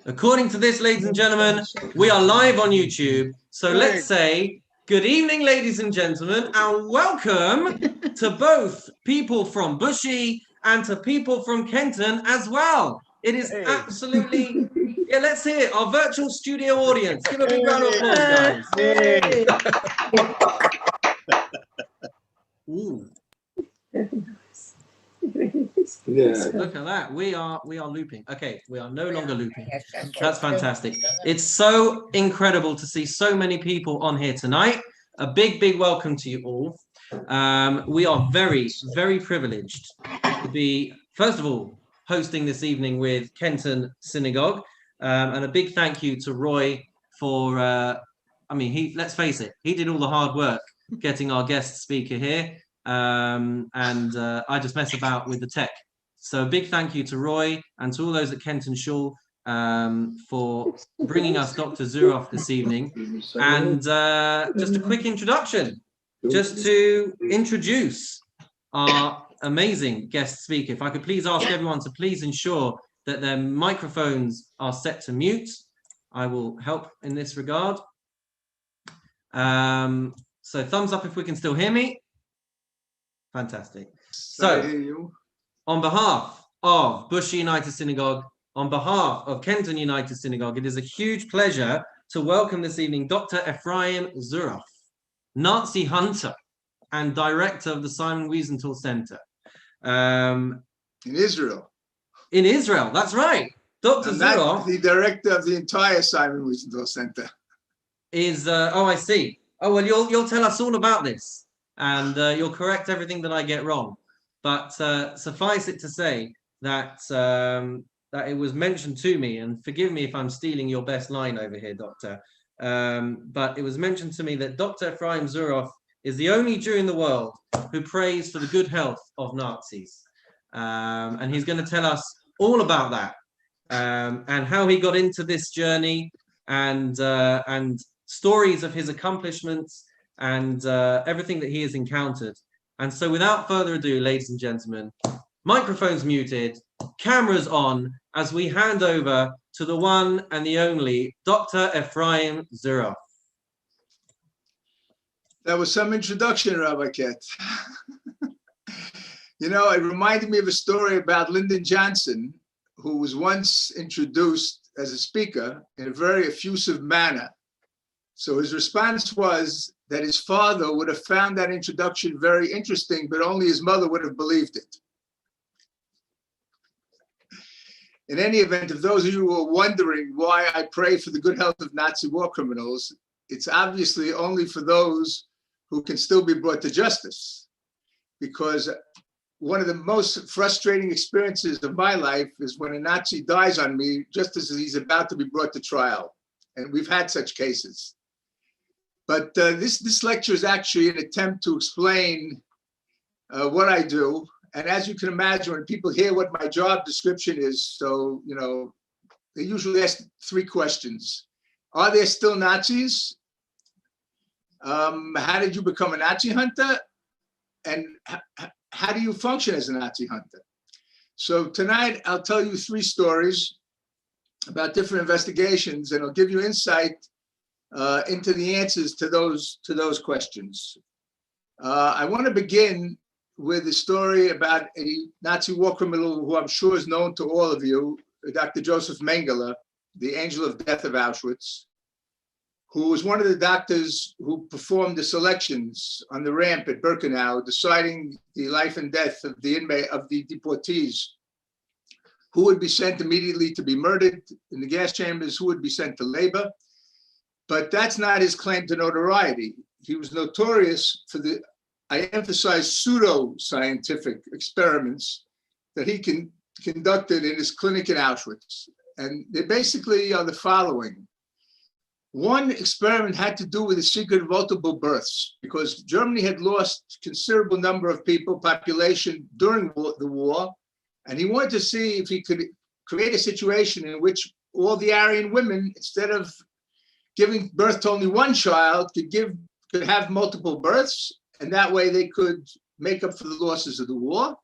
According to this, ladies and gentlemen, we are live on YouTube. So let's say good evening, ladies and gentlemen, and welcome to both people from Bushy and to people from Kenton as well. It is absolutely, yeah, let's hear it. Our virtual studio audience. Give a big round of applause, guys. Ooh. Yeah. Look at that. We are looping. Okay, we are no longer looping. That's fantastic. It's so incredible to see so many people on here tonight. A big welcome to you all. We are very, very privileged to be, first of all, hosting this evening with Kenton Synagogue. And a big thank you to Roy for, let's face it, he did all the hard work getting our guest speaker here. I just mess about with the tech. So a big thank you to Roy and to all those at Kenton Shul for bringing us Dr. Zuroff this evening. And just a quick introduction, just to introduce our amazing guest speaker. If I could please ask everyone to please ensure that their microphones are set to mute. I will help in this regard. So thumbs up if we can still hear me. Fantastic. So, on behalf of Bushy United Synagogue, on behalf of Kenton United Synagogue, it is a huge pleasure to welcome this evening Dr. Efraim Zuroff, Nazi hunter and director of the Simon Wiesenthal Center. In Israel. In Israel, that's right. Dr. Zuroff, the director of the entire Simon Wiesenthal Center, is. Oh, I see. Oh well, you'll tell us all about this. And you'll correct everything that I get wrong. But suffice it to say that that it was mentioned to me, and forgive me if I'm stealing your best line over here, Doctor, but it was mentioned to me that Dr. Efraim Zuroff is the only Jew in the world who prays for the good health of Nazis. And he's going to tell us all about that and how he got into this journey and stories of his accomplishments and everything that he has encountered. And so without further ado, ladies and gentlemen, microphones muted, cameras on, as we hand over to the one and the only Dr. Efraim Zuroff. That was some introduction, Rabbi Ket. You know, it reminded me of a story about Lyndon Johnson, who was once introduced as a speaker in a very effusive manner. So his response was that his father would have found that introduction very interesting, but only his mother would have believed it. In any event, if those of you who are wondering why I pray for the good health of Nazi war criminals, it's obviously only for those who can still be brought to justice. Because one of the most frustrating experiences of my life is when a Nazi dies on me just as he's about to be brought to trial. And we've had such cases. But this lecture is actually an attempt to explain what I do. And as you can imagine, when people hear what my job description is, so, you know, they usually ask 3 questions. Are there still Nazis? How did you become a Nazi hunter? And how do you function as a Nazi hunter? So tonight, I'll tell you 3 stories about different investigations, and I'll give you insight into the answers to those questions. I want to begin with a story about a Nazi war criminal who I'm sure is known to all of you, Dr. Josef Mengele, the angel of death of Auschwitz, who was one of the doctors who performed the selections on the ramp at Birkenau, deciding the life and death of the deportees, who would be sent immediately to be murdered in the gas chambers, who would be sent to labor. But that's not his claim to notoriety. He was notorious for the, I emphasize, pseudo-scientific experiments that he conducted in his clinic in Auschwitz. And they basically are the following. One experiment had to do with the secret of multiple births, because Germany had lost considerable number of people, population during the war, and he wanted to see if he could create a situation in which all the Aryan women, instead of giving birth to only one child, could have multiple births, and that way they could make up for the losses of the war.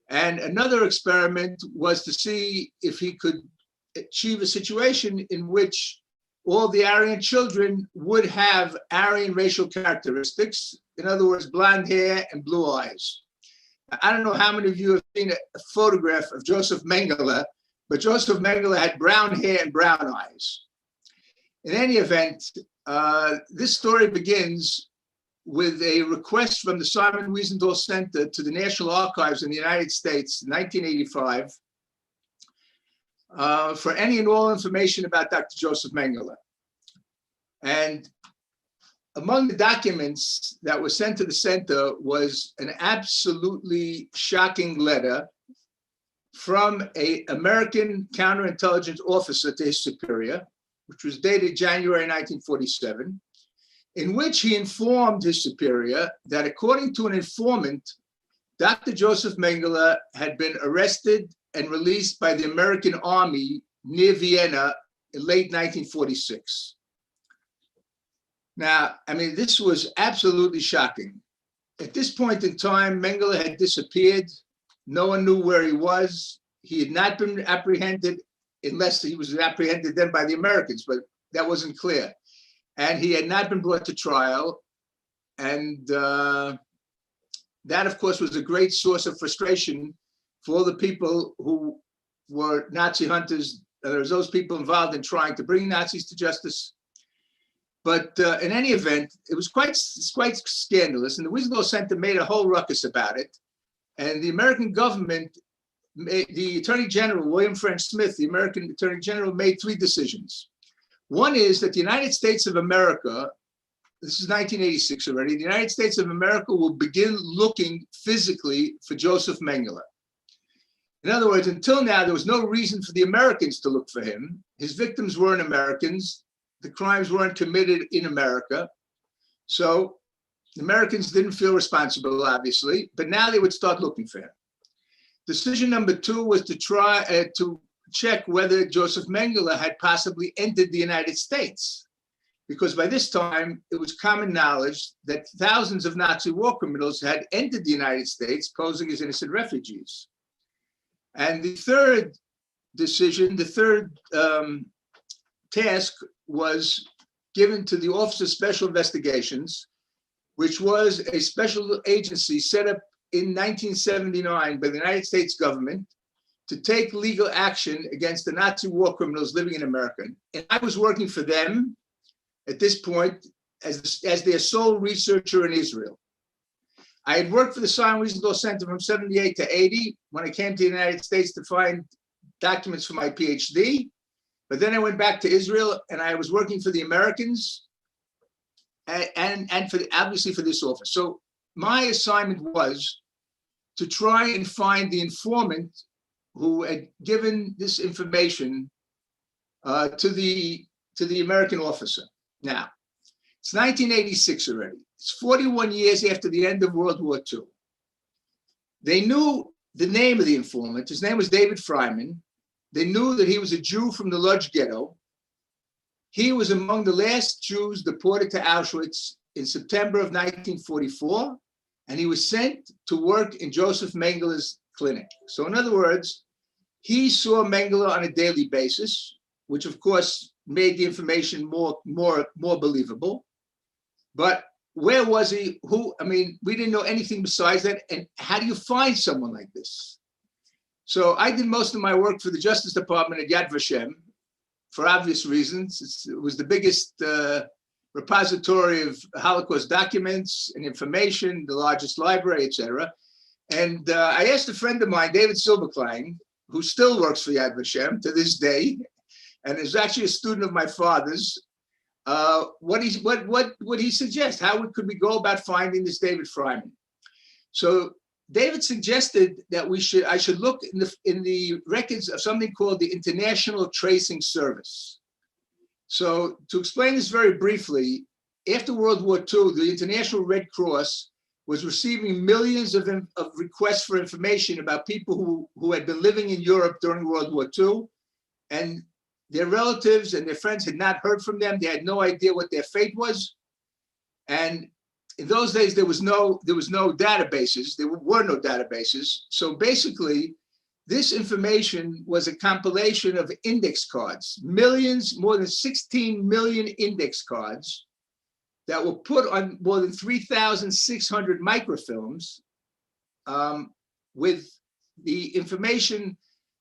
And another experiment was to see if he could achieve a situation in which all the Aryan children would have Aryan racial characteristics. In other words, blonde hair and blue eyes. I don't know how many of you have seen a photograph of Josef Mengele, but Josef Mengele had brown hair and brown eyes. In any event, this story begins with a request from the Simon Wiesenthal Center to the National Archives in the United States in 1985 for any and all information about Dr. Josef Mengele. And among the documents that were sent to the center was an absolutely shocking letter from an American counterintelligence officer to his superior, which was dated January 1947, in which he informed his superior that according to an informant, Dr. Josef Mengele had been arrested and released by the American Army near Vienna in late 1946. Now, I mean, this was absolutely shocking. At this point in time, Mengele had disappeared. No one knew where he was. He had not been apprehended, unless he was apprehended then by the Americans, but that wasn't clear. And he had not been brought to trial. And that, of course, was a great source of frustration for all the people who were Nazi hunters. There was those people involved in trying to bring Nazis to justice. But in any event, it was quite scandalous. And the Wiesenthal Center made a whole ruckus about it. And the American government, the Attorney General, William French Smith, the American Attorney General, made 3 decisions. One is that the United States of America, this is 1986 already, the United States of America will begin looking physically for Josef Mengele. In other words, until now, there was no reason for the Americans to look for him. His victims weren't Americans. The crimes weren't committed in America. So the Americans didn't feel responsible, obviously, but now they would start looking for him. Decision number 2 was to try to check whether Josef Mengele had possibly entered the United States, because by this time it was common knowledge that thousands of Nazi war criminals had entered the United States posing as innocent refugees. And the third decision, the third task was given to the Office of Special Investigations, which was a special agency set up in 1979 by the United States government to take legal action against the Nazi war criminals living in America. And I was working for them at this point as their sole researcher in Israel. I had worked for the Simon Wiesenthal Center from 78 to 80 when I came to the United States to find documents for my PhD. But then I went back to Israel and I was working for the Americans and for obviously for this office. So my assignment was to try and find the informant who had given this information to the American officer. Now, it's 1986 already. It's 41 years after the end of World War II. They knew the name of the informant. His name was David Freiman. They knew that he was a Jew from the Lodz ghetto. He was among the last Jews deported to Auschwitz in September of 1944, and he was sent to work in Josef Mengele's clinic. So in other words, he saw Mengele on a daily basis, which of course made the information more believable. But where was he? Who? I mean, we didn't know anything besides that. And how do you find someone like this? So I did most of my work for the Justice Department at Yad Vashem, for obvious reasons. It was the biggest repository of Holocaust documents and information, the largest library, etc. And I asked a friend of mine, David Silberklein, who still works for Yad Vashem to this day, and is actually a student of my father's, what would he suggest? How could we go about finding this David Freiman? So David suggested that I should look in the records of something called the International Tracing Service. So to explain this very briefly, after World War II, the International Red Cross was receiving millions of requests for information about people who had been living in Europe during World War II, and their relatives and their friends had not heard from them. They had no idea what their fate was. And in those days, there was no databases. There were no databases. So basically, this information was a compilation of index cards, millions, more than 16 million index cards that were put on more than 3,600 microfilms with the information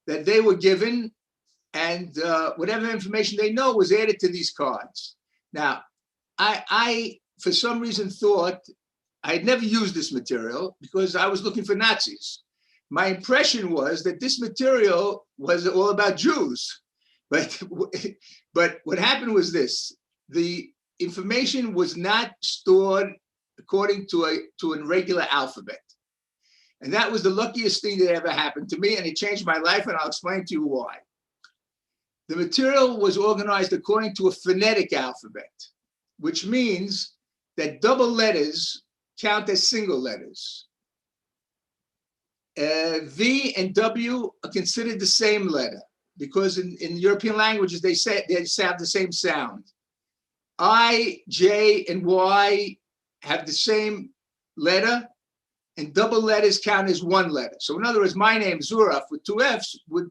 that they were given, and whatever information they know was added to these cards. Now, I for some reason thought I had never used this material because I was looking for Nazis. My impression was that this material was all about Jews, but what happened was this: the information was not stored according to an regular alphabet, and that was the luckiest thing that ever happened to me, and it changed my life, and I'll explain to you why. The material was organized according to a phonetic alphabet, which means that double letters count as single letters. V and W are considered the same letter because in European languages they have the same sound. I, J, and Y have the same letter, and double letters count as one letter. So in other words, my name, Zuroff, with two F's, would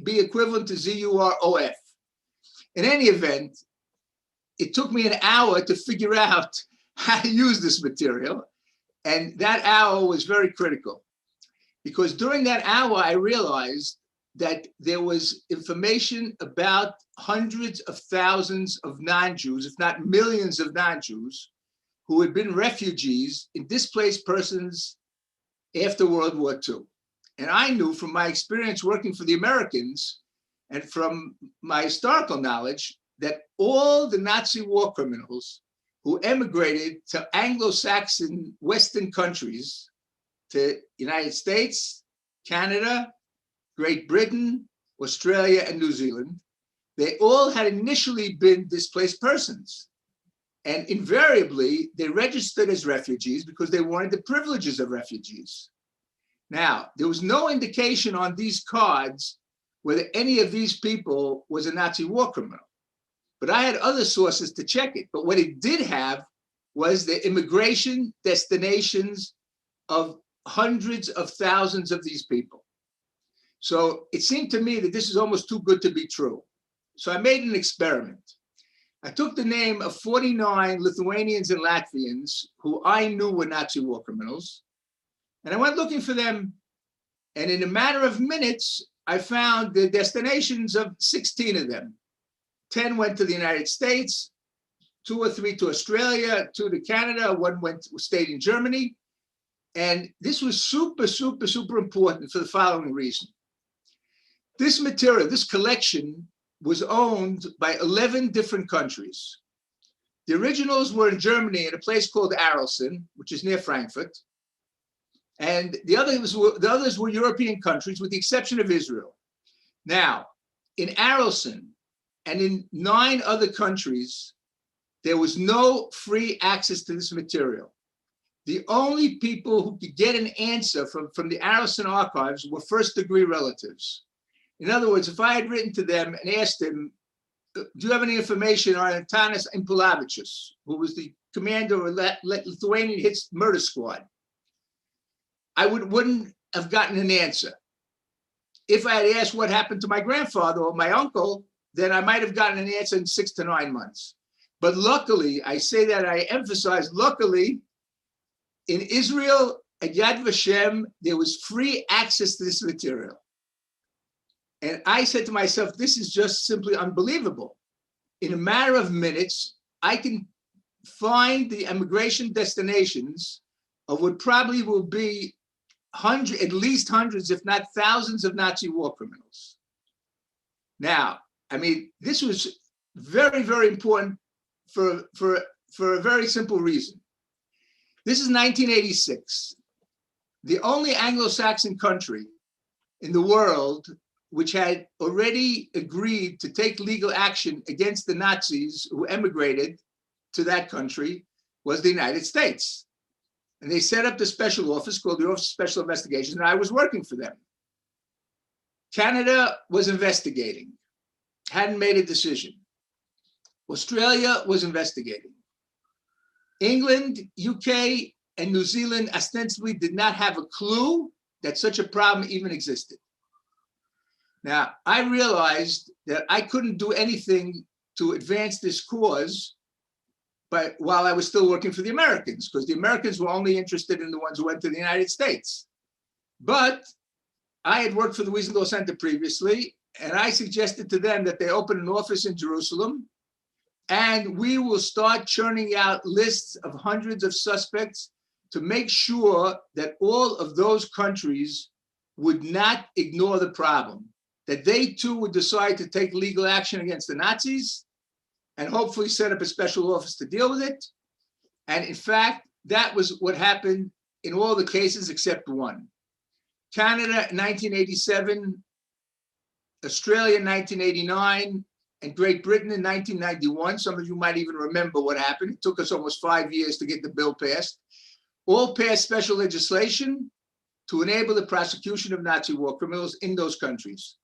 be equivalent to Z-U-R-O-F. In any event, it took me an hour to figure out how to use this material, and that hour was very critical. Because during that hour, I realized that there was information about hundreds of thousands of non-Jews, if not millions of non-Jews, who had been refugees and displaced persons after World War II. And I knew from my experience working for the Americans and from my historical knowledge that all the Nazi war criminals who emigrated to Anglo-Saxon Western countries, to United States, Canada, Great Britain, Australia, and New Zealand, they all had initially been displaced persons. And invariably, they registered as refugees because they wanted the privileges of refugees. Now, there was no indication on these cards whether any of these people was a Nazi war criminal. But I had other sources to check it. But what it did have was the immigration destinations of hundreds of thousands of these people. So it seemed to me that this is almost too good to be true. So I made an experiment. I took the name of 49 Lithuanians and Latvians who I knew were Nazi war criminals, and I went looking for them. And in a matter of minutes, I found the destinations of 16 of them. 10 went to the United States, 2 or 3 to Australia, 2 to Canada, 1 stayed in Germany. And this was super, super, super important for the following reason. This material, this collection, was owned by 11 different countries. The originals were in Germany in a place called Arleston, which is near Frankfurt. And the others were European countries, with the exception of Israel. Now, in Arleston and in 9 other countries, there was no free access to this material. The only people who could get an answer from the Arleston archives were first-degree relatives. In other words, if I had written to them and asked them, do you have any information on Antanas Impulavicius, who was the commander of the Lithuanian hit murder squad, I wouldn't have gotten an answer. If I had asked what happened to my grandfather or my uncle, then I might have gotten an answer in 6 to 9 months. But luckily, I say that, I emphasize luckily, in Israel, at Yad Vashem, there was free access to this material. And I said to myself, this is just simply unbelievable. In a matter of minutes, I can find the immigration destinations of what probably will be at least hundreds, if not thousands, of Nazi war criminals. Now, I mean, this was very, very important for a very simple reason. This is 1986. The only Anglo-Saxon country in the world which had already agreed to take legal action against the Nazis who emigrated to that country was the United States. And they set up the special office called the Office of Special Investigations, and I was working for them. Canada was investigating, hadn't made a decision. Australia was investigating. England, UK, and New Zealand ostensibly did not have a clue that such a problem even existed. Now, I realized that I couldn't do anything to advance this cause, but while I was still working for the Americans, because the Americans were only interested in the ones who went to the United States. But I had worked for the Wiesenthal Center previously, and I suggested to them that they open an office in Jerusalem, and we will start churning out lists of hundreds of suspects to make sure that all of those countries would not ignore the problem, that they too would decide to take legal action against the Nazis and hopefully set up a special office to deal with it. And in fact, that was what happened in all the cases except one. Canada in 1987, Australia in 1989, and Great Britain in 1991. Some of you might even remember what happened. It took us almost 5 years to get the bill passed. All passed special legislation to enable the prosecution of Nazi war criminals in those countries.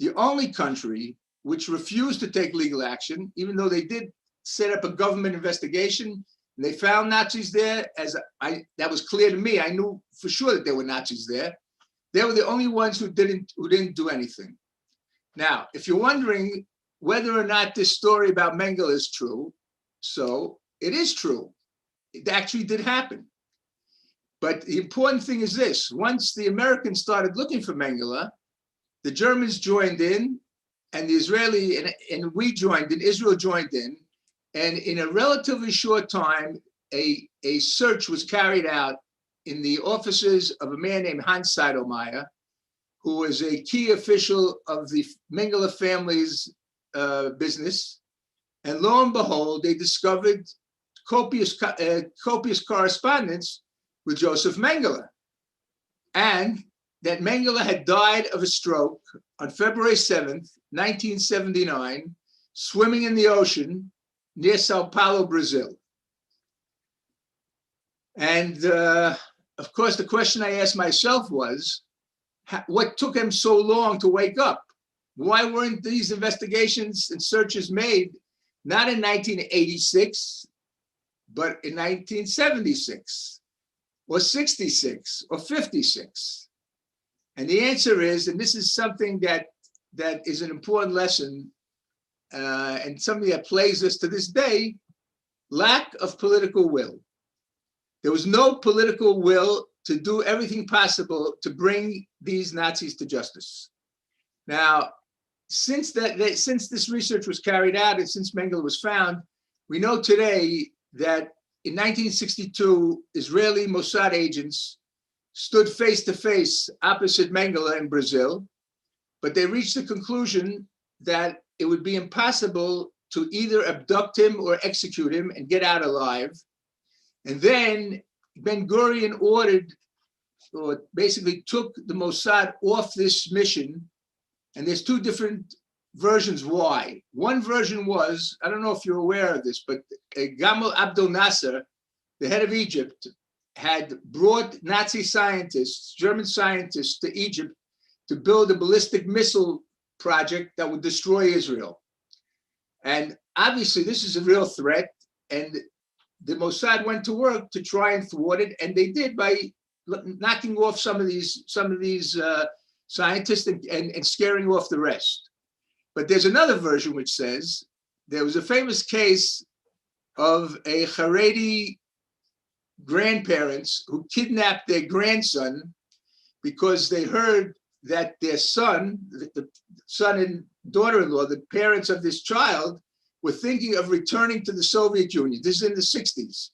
The only country which refused to take legal action, even though they did set up a government investigation, and they found Nazis there, that was clear to me. I knew for sure that there were Nazis there. They were the only ones who didn't do anything. Now, if you're wondering whether or not this story about Mengele is true, so it is true. It actually did happen. But the important thing is this: once the Americans started looking for Mengele, the Germans joined in, and the Israeli, and we joined in, Israel joined in, and in a relatively short time, a search was carried out in the offices of a man named Hans Seidelmeyer, who was a key official of the Mengele family's business. And lo and behold, they discovered copious correspondence with Josef Mengele, and that Mengele had died of a stroke on February 7th, 1979, swimming in the ocean near Sao Paulo, Brazil. And of course, the question I asked myself was, what took him so long to wake up? Why weren't these investigations and searches made not in 1986, but in 1976, or 66, or 56? And the answer is, and this is something that is an important lesson, and something that plagues us to this day: lack of political will. There was no political will to do everything possible to bring these Nazis to justice. Now, since this research was carried out and since Mengele was found, we know today that in 1962, Israeli Mossad agents stood face to face opposite Mengele in Brazil, but they reached the conclusion that it would be impossible to either abduct him or execute him and get out alive. And then Ben-Gurion ordered, or basically took, the Mossad off this mission. And there's two different versions why. One version was, I don't know if you're aware of this, but Gamal Abdel Nasser, the head of Egypt, had brought Nazi scientists, German scientists, to Egypt to build a ballistic missile project that would destroy Israel. And obviously this is a real threat, and the Mossad went to work to try and thwart it, and they did by knocking off some of these scientists and scaring off the rest. But there's another version which says there was a famous case of a Haredi grandparents who kidnapped their grandson because they heard that their son, the son and daughter-in-law, the parents of this child, were thinking of returning to the Soviet Union. This is in the 60s.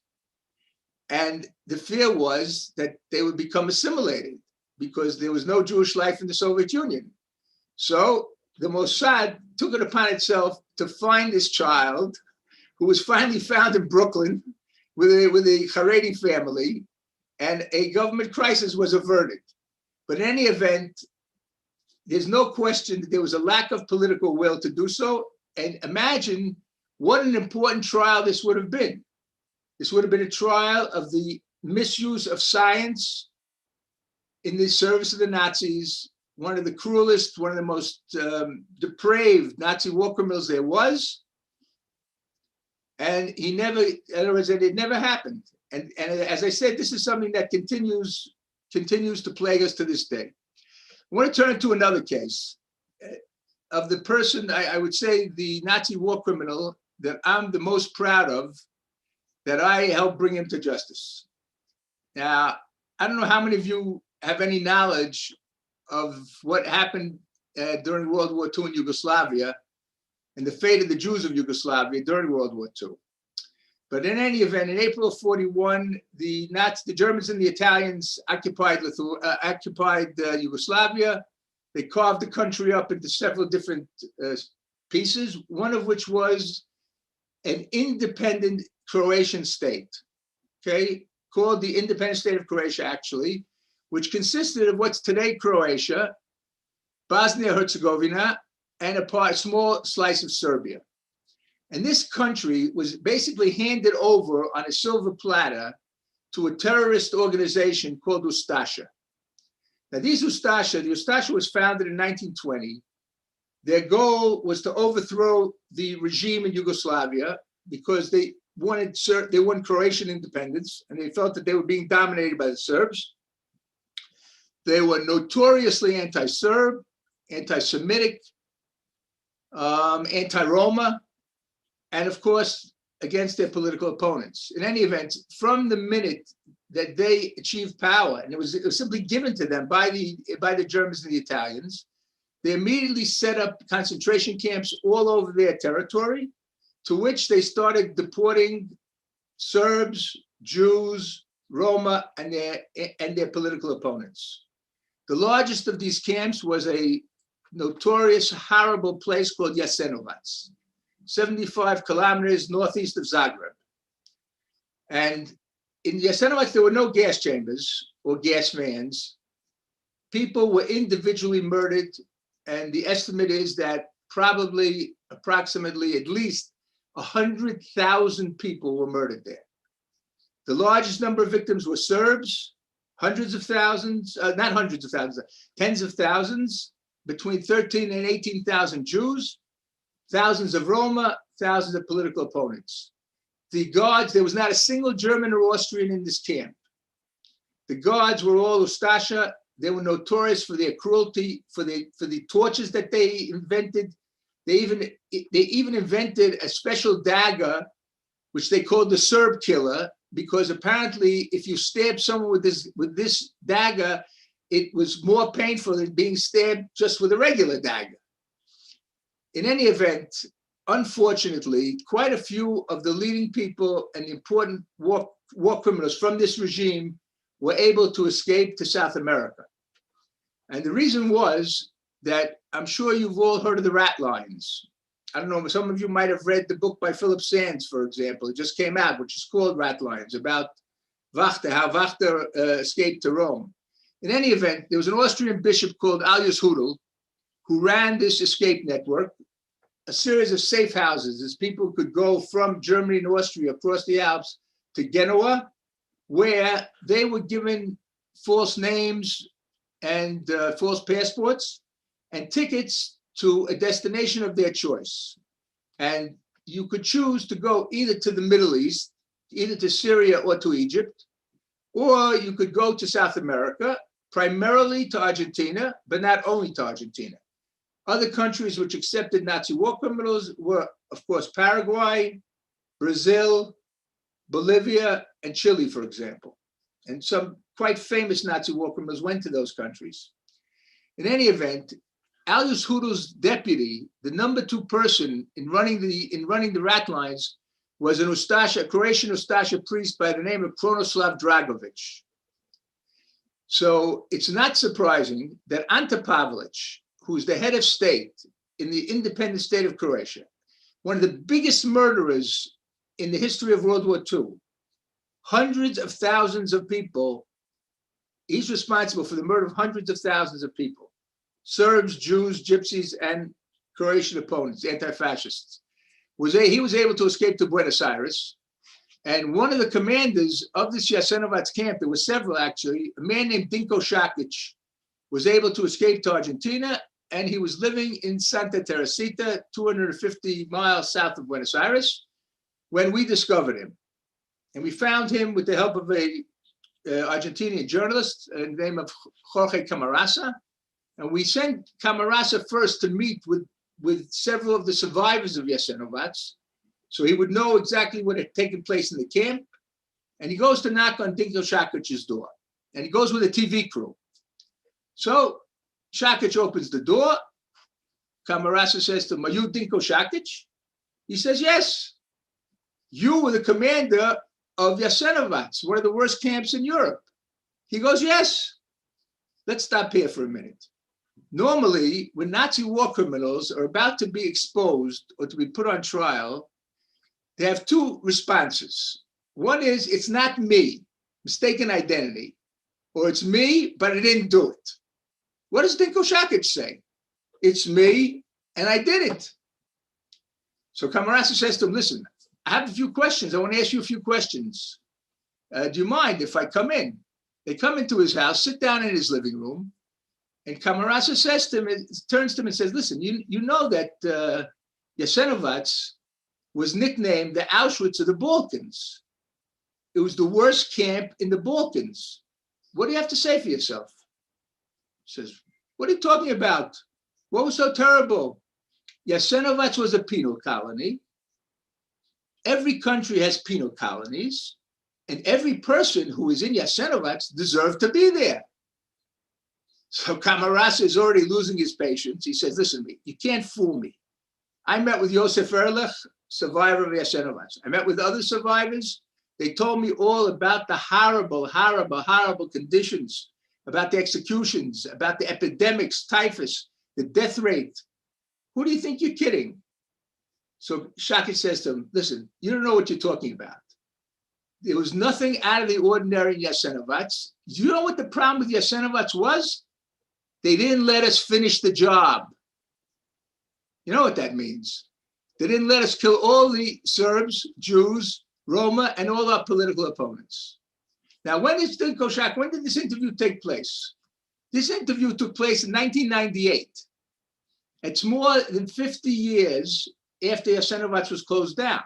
And the fear was that they would become assimilated because there was no Jewish life in the Soviet Union. So the Mossad took it upon itself to find this child, who was finally found in Brooklyn with a Haredi family, and a government crisis was averted. But in any event, there's no question that there was a lack of political will to do so. And imagine what an important trial this would have been. This would have been a trial of the misuse of science in the service of the Nazis, one of the cruelest, one of the most depraved Nazi war criminals there was. And he never, in other words, it never happened. And as I said, this is something that continues to plague us to this day. I want to turn to another case of the person, I would say the Nazi war criminal that I'm the most proud of, that I helped bring him to justice. Now, I don't know how many of you have any knowledge of what happened during World War II in Yugoslavia and the fate of the Jews of Yugoslavia during World War II. But in any event, in April of 41, the Germans and the Italians occupied Yugoslavia. They carved the country up into several different pieces, one of which was an independent Croatian state, okay, called the Independent State of Croatia, actually, which consisted of what's today Croatia, Bosnia-Herzegovina, and a small slice of Serbia. And this country was basically handed over on a silver platter to a terrorist organization called Ustasha. Now, the Ustasha was founded in 1920. Their goal was to overthrow the regime in Yugoslavia because they wanted Croatian independence, and they felt that they were being dominated by the Serbs. They were notoriously anti-Serb, anti-Semitic, anti-Roma, and of course, against their political opponents. In any event, from the minute that they achieved power, and it was simply given to them by the Germans and the Italians, they immediately set up concentration camps all over their territory, to which they started deporting Serbs, Jews, Roma, and their political opponents. The largest of these camps was a notorious, horrible place called Jasenovac, 75 kilometers northeast of Zagreb. And in Jasenovac, there were no gas chambers or gas vans. People were individually murdered, and the estimate is that approximately at least 100,000 people were murdered there. The largest number of victims were Serbs, hundreds of thousands, not hundreds of thousands, tens of thousands, between 13 and 18,000 Jews, thousands of Roma, thousands of political opponents. The guards, there was not a single German or Austrian in this camp. The guards were all Ustasha. They were notorious for their cruelty, for the tortures that they invented. They even invented a special dagger, which they called the Serb killer, because apparently if you stab someone with this dagger, it was more painful than being stabbed just with a regular dagger. In any event, unfortunately, quite a few of the leading people and important war criminals from this regime were able to escape to South America. And the reason was that I'm sure you've all heard of the rat lines. I don't know, some of you might have read the book by Philip Sands, for example. It just came out, which is called Rat Lines, about Wachter, how Wachter escaped to Rome. In any event, there was an Austrian bishop called Alois Hudel who ran this escape network, a series of safe houses as people could go from Germany and Austria across the Alps to Genoa, where they were given false names and false passports and tickets to a destination of their choice. And you could choose to go either to the Middle East, either to Syria or to Egypt, or you could go to South America, primarily to Argentina, but not only to Argentina. Other countries which accepted Nazi war criminals were, of course, Paraguay, Brazil, Bolivia, and Chile, for example. And some quite famous Nazi war criminals went to those countries. In any event, Alois Hudel's deputy, the number 2 person in running the rat lines, was a Croatian Ustasha priest by the name of Krunoslav Dragovic. So it's not surprising that Ante Pavelic, who's the head of state in the independent state of Croatia, one of the biggest murderers in the history of World War II, hundreds of thousands of people, he's responsible for the murder of hundreds of thousands of people, Serbs, Jews, Gypsies, and Croatian opponents, anti-fascists. He was able to escape to Buenos Aires. And one of the commanders of this Jasenovac camp, there were several actually, a man named Dinko Sakic, was able to escape to Argentina, and he was living in Santa Teresita, 250 miles south of Buenos Aires, when we discovered him. And we found him with the help of a Argentinian journalist named name of Jorge Camarasa. And we sent Camarasa first to meet with several of the survivors of Jasenovac, so he would know exactly what had taken place in the camp. And he goes to knock on Dinko Sakic's door. And he goes with a TV crew. So Sakic opens the door. Camarasa says to him, "Are you Dinko Sakic?" He says, "Yes. You were the commander of Jasenovac, one of the worst camps in Europe." He goes, "Yes." Let's stop here for a minute. Normally, when Nazi war criminals are about to be exposed or to be put on trial, they have two responses. One is, "It's not me, mistaken identity," or "It's me, but I didn't do it." What does Dinko Sakic say? "It's me, and I did it." So Camarasa says to him, "Listen, I have a few questions. I want to ask you a few questions. Do you mind if I come in?" They come into his house, sit down in his living room, and Camarasa says to him, turns to him and says, "Listen, you know that Jasenovac was nicknamed the Auschwitz of the Balkans. It was the worst camp in the Balkans. What do you have to say for yourself?" He says, "What are you talking about? What was so terrible? Jasenovac was a penal colony. Every country has penal colonies, and every person who is in Jasenovac deserved to be there." So Camarasa is already losing his patience. He says, "Listen, you can't fool me. I met with Josef Mengele, survivor of Jasenovac. I met with other survivors. They told me all about the horrible, horrible, horrible conditions, about the executions, about the epidemics, typhus, the death rate. Who do you think you're kidding?" So Sakic says to him, "Listen, you don't know what you're talking about. There was nothing out of the ordinary in Jasenovac. Do you know what the problem with Jasenovac was? They didn't let us finish the job." You know what that means? They didn't let us kill all the Serbs, Jews, Roma, and all our political opponents. Now, when did this interview take place? This interview took place in 1998. It's more than 50 years after Jasenovac was closed down.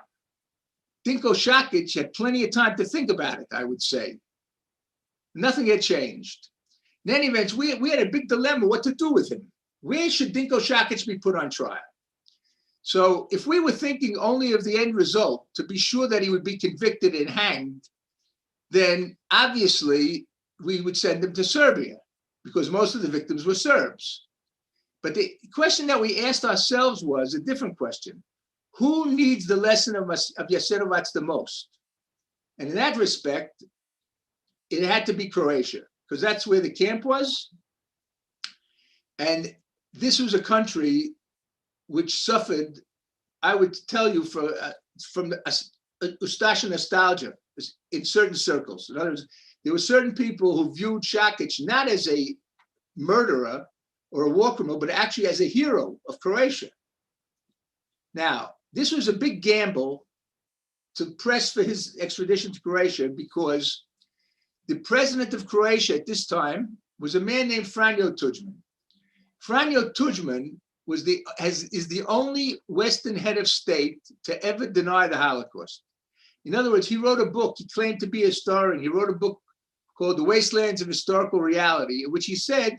Dinko Sakic had plenty of time to think about it, I would say. Nothing had changed. In any event, we had a big dilemma what to do with him. Where should Dinko Sakic be put on trial? So if we were thinking only of the end result, to be sure that he would be convicted and hanged, then obviously we would send him to Serbia because most of the victims were Serbs. But the question that we asked ourselves was a different question. Who needs the lesson of Jasenovac the most? And in that respect, it had to be Croatia, because that's where the camp was. And this was a country which suffered, I would tell you, from Ustasha nostalgia in certain circles. In other words, there were certain people who viewed Sakic not as a murderer or a war criminal, but actually as a hero of Croatia. Now, this was a big gamble to press for his extradition to Croatia because the president of Croatia at this time was a man named Franjo Tuđman. Franjo Tuđman is the only Western head of state to ever deny the Holocaust. In other words, he wrote a book. He claimed to be a historian. He wrote a book called The Wastelands of Historical Reality, in which he said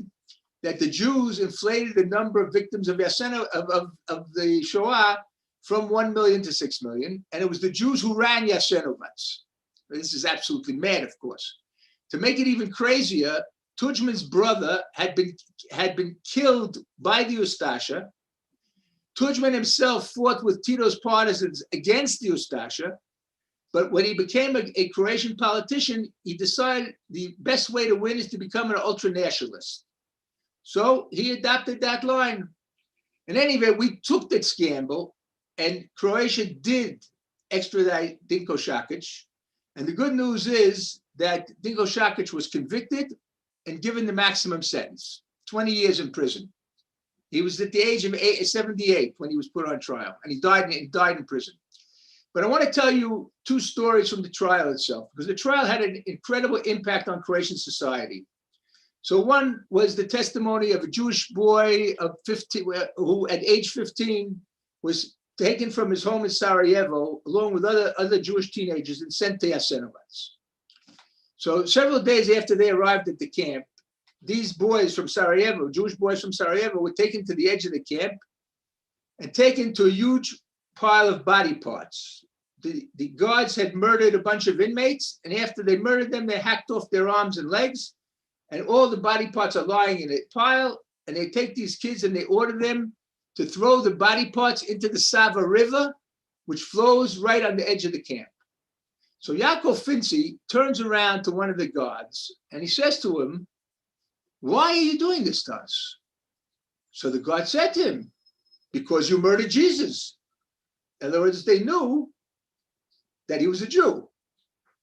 that the Jews inflated the number of victims of the Shoah from 1 million to 6 million, and it was the Jews who ran Jasenovac. This is absolutely mad, of course. To make it even crazier, Tuđman's brother had been killed by the Ustasha. Tuđman himself fought with Tito's partisans against the Ustasha, but when he became a Croatian politician, he decided the best way to win is to become an ultranationalist. So he adopted that line. In any event, we took that gamble, and Croatia did extradite Dinko Sakic. And the good news is that Dinko Sakic was convicted and given the maximum sentence, 20 years in prison. He was at the age of 78 when he was put on trial, and he died in prison. But I want to tell you two stories from the trial itself, because the trial had an incredible impact on Croatian society. So one was the testimony of a Jewish boy of 15, who at age 15 was taken from his home in Sarajevo, along with other Jewish teenagers, and sent to Jasenovats. So several days after they arrived at the camp, these boys from Sarajevo, Jewish boys from Sarajevo, were taken to the edge of the camp and taken to a huge pile of body parts. The guards had murdered a bunch of inmates, and after they murdered them, they hacked off their arms and legs, and all the body parts are lying in a pile, and they take these kids and they order them to throw the body parts into the Sava River, which flows right on the edge of the camp. So Yaakov Finzi turns around to one of the guards, and he says to him, "Why are you doing this to us?" So the guard said to him, "Because you murdered Jesus." In other words, they knew that he was a Jew.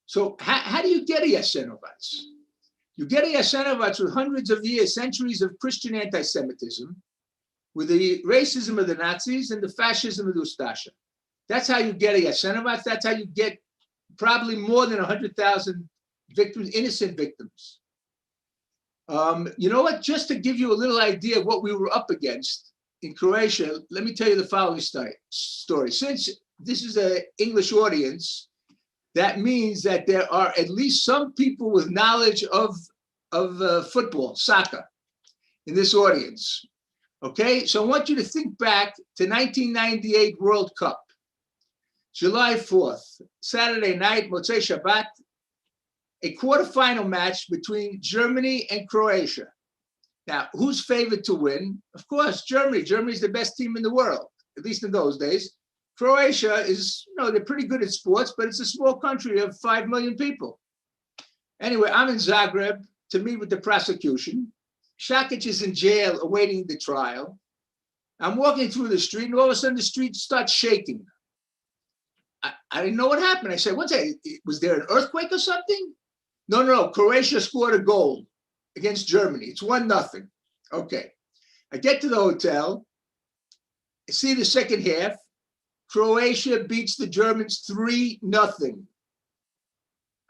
So how do you get a Jasenovats? You get a Jasenovats with hundreds of years, centuries of Christian anti-Semitism, with the racism of the Nazis and the fascism of the Ustasha. That's how you get a Jasenovats. That's how you get probably more than 100,000 victims, innocent victims. You know what? Just to give you a little idea of what we were up against in Croatia, let me tell you the following story. Since this is an English audience, that means that there are at least some people with knowledge of football, soccer, in this audience. Okay, so I want you to think back to 1998 World Cup, July 4th, Saturday night, Motzei Shabbat, a quarterfinal match between Germany and Croatia. Now, who's favored to win? Of course, Germany. Germany's the best team in the world, at least in those days. Croatia is, they're pretty good at sports, but it's a small country of 5 million people. Anyway, I'm in Zagreb to meet with the prosecution. Sakic is in jail awaiting the trial. I'm walking through the street, and all of a sudden the street starts shaking. I didn't know what happened. I said, what's that? Was there an earthquake or something? No. Croatia scored a goal against Germany. It's 1-0. Okay. I get to the hotel. I see the second half. Croatia beats the Germans 3-0.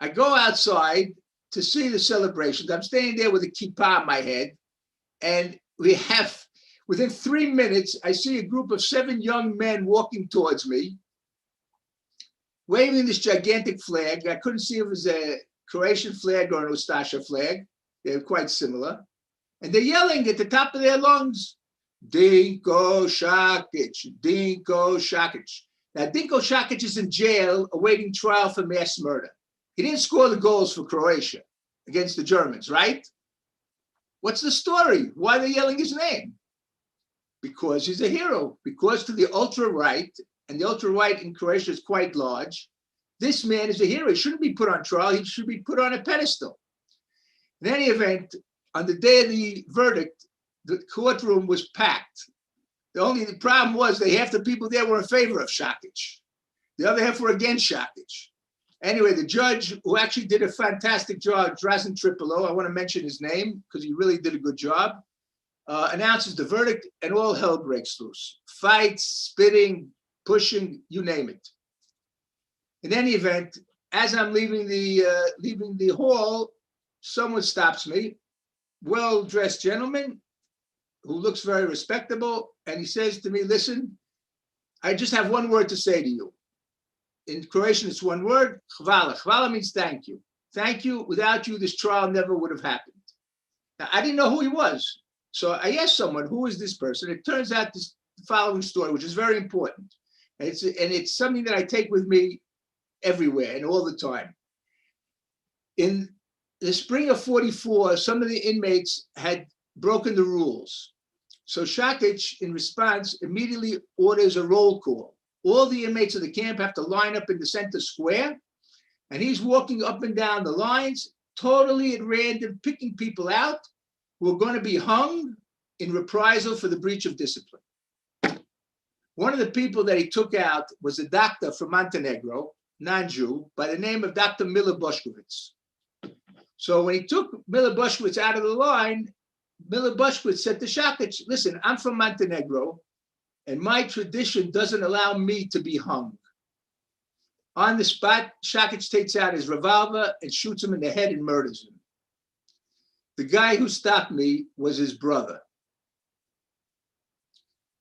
I go outside to see the celebrations. I'm standing there with a kippah on my head. And within 3 minutes, I see a group of 7 young men walking towards me, waving this gigantic flag. I couldn't see if it was a Croatian flag or an Ustasha flag. They're quite similar. And they're yelling at the top of their lungs, Dinko Sakic, Dinko Sakic. Now, Dinko Sakic is in jail awaiting trial for mass murder. He didn't score the goals for Croatia against the Germans, right? What's the story? Why are they yelling his name? Because he's a hero. Because to the ultra-right, and the ultra-right in Croatia is quite large, this man is a hero. He shouldn't be put on trial. He should be put on a pedestal. In any event, on the day of the verdict, the courtroom was packed. The problem was that half the people there were in favor of Sakic. The other half were against Sakic. Anyway, the judge, who actually did a fantastic job, Drazen Tripolo, I want to mention his name because he really did a good job, announces the verdict, and all hell breaks loose. Fights, spitting, pushing, you name it. In any event, as I'm leaving the hall, someone stops me, well-dressed gentleman who looks very respectable, and he says to me, listen, I just have one word to say to you. In Croatian, it's one word, hvala. Hvala means thank you. Thank you. Without you, this trial never would have happened. Now, I didn't know who he was. So I asked someone, who is this person? It turns out this following story, which is very important. And it's something that I take with me everywhere and all the time. In the spring of 44, some of the inmates had broken the rules. So Sakic, in response, immediately orders a roll call. All the inmates of the camp have to line up in the center square, and he's walking up and down the lines, totally at random, picking people out who are going to be hung in reprisal for the breach of discipline. One of the people that he took out was a doctor from Montenegro, non-Jew, by the name of Dr. Miller Bošković. So when he took Miller Bošković out of the line, Miller Bošković said to Sakic, listen, I'm from Montenegro, and my tradition doesn't allow me to be hung. On the spot, Sakic takes out his revolver and shoots him in the head and murders him. The guy who stopped me was his brother,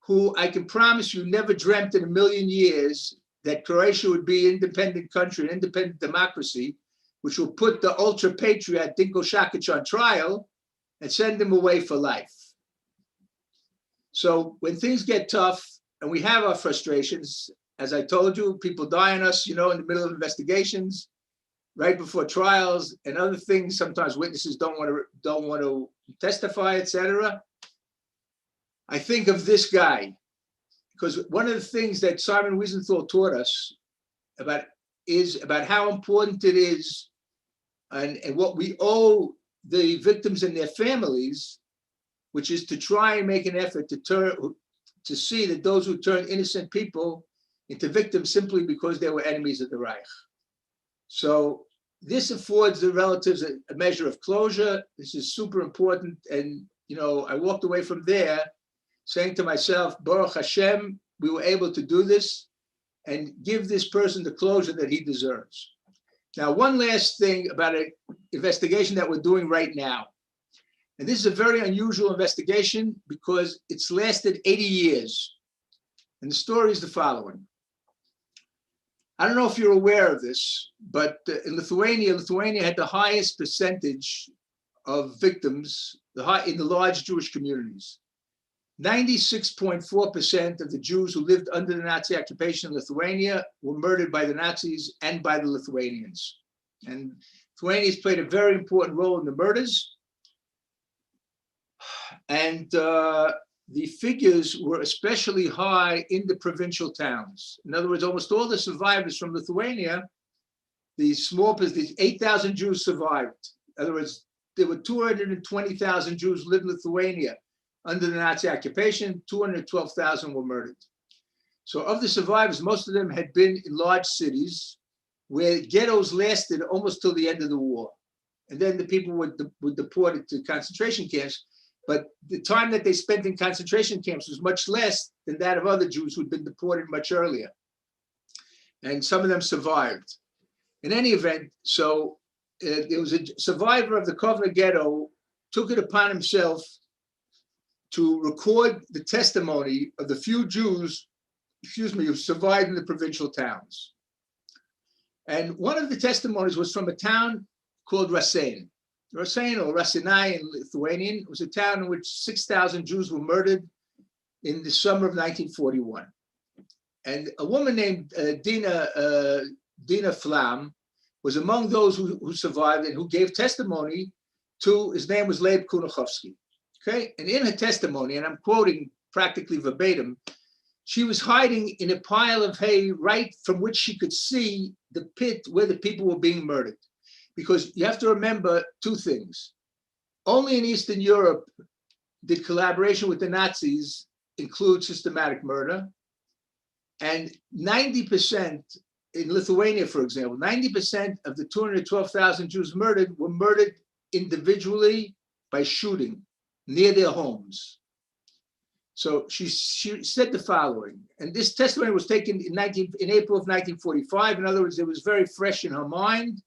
who I can promise you never dreamt in a million years that Croatia would be an independent country, an independent democracy, which will put the ultra patriot Dinko Sakic on trial and send him away for life. So when things get tough and we have our frustrations, as I told you, people die on us, in the middle of investigations, right before trials and other things. Sometimes witnesses don't want to testify, etc. I think of this guy, because one of the things that Simon Wiesenthal taught us about how important it is and what we owe the victims and their families, which is to try and make an effort to see that those who turn innocent people into victims simply because they were enemies of the Reich. So this affords the relatives a measure of closure. This is super important. And, I walked away from there saying to myself, Baruch Hashem, we were able to do this and give this person the closure that he deserves. Now, one last thing about an investigation that we're doing right now. And this is a very unusual investigation because it's lasted 80 years. And the story is the following. I don't know if you're aware of this, but in Lithuania had the highest percentage of victims in the large Jewish communities. 96.4% of the Jews who lived under the Nazi occupation in Lithuania were murdered by the Nazis and by the Lithuanians. And Lithuanians played a very important role in the murders. And the figures were especially high in the provincial towns. In other words, almost all the survivors from Lithuania, these 8,000 Jews survived. In other words, there were 220,000 Jews who lived in Lithuania under the Nazi occupation, 212,000 were murdered. So of the survivors, most of them had been in large cities where ghettos lasted almost till the end of the war. And then the people were deported to concentration camps. But the time that they spent in concentration camps was much less than that of other Jews who'd been deported much earlier. And some of them survived. In any event, so there was a survivor of the Kovna ghetto, took it upon himself to record the testimony of the few Jews, who survived in the provincial towns. And one of the testimonies was from a town called Rasein. Rasein, or Rasinai in Lithuanian, was a town in which 6,000 Jews were murdered in the summer of 1941. And a woman named Dina Flam was among those who survived and who gave testimony to, his name was Leib Kunachowski. Okay, and in her testimony, and I'm quoting practically verbatim, she was hiding in a pile of hay right from which she could see the pit where the people were being murdered. Because you have to remember two things. Only in Eastern Europe did collaboration with the Nazis include systematic murder. And 90% in Lithuania, for example, 90% of the 212,000 Jews murdered were murdered individually by shooting near their homes. So she said the following, and this testimony was taken in April of 1945. In other words, it was very fresh in her mind.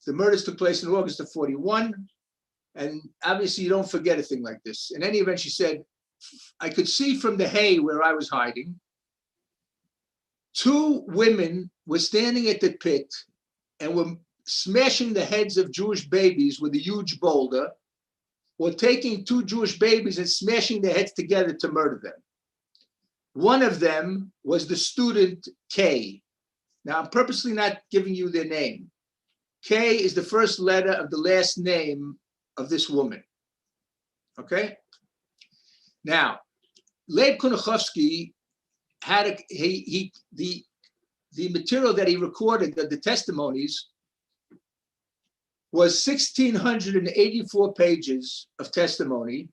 The murders took place in August of 41. And obviously you don't forget a thing like this. In any event, she said, I could see from the hay where I was hiding, two women were standing at the pit and were smashing the heads of Jewish babies with a huge boulder, or taking two Jewish babies and smashing their heads together to murder them. One of them was the student K. Now, I'm purposely not giving you their name. K is the first letter of the last name of this woman. Okay? Now, Leib Kunachowski had the material that he recorded, the testimonies, was 1,684 pages of testimony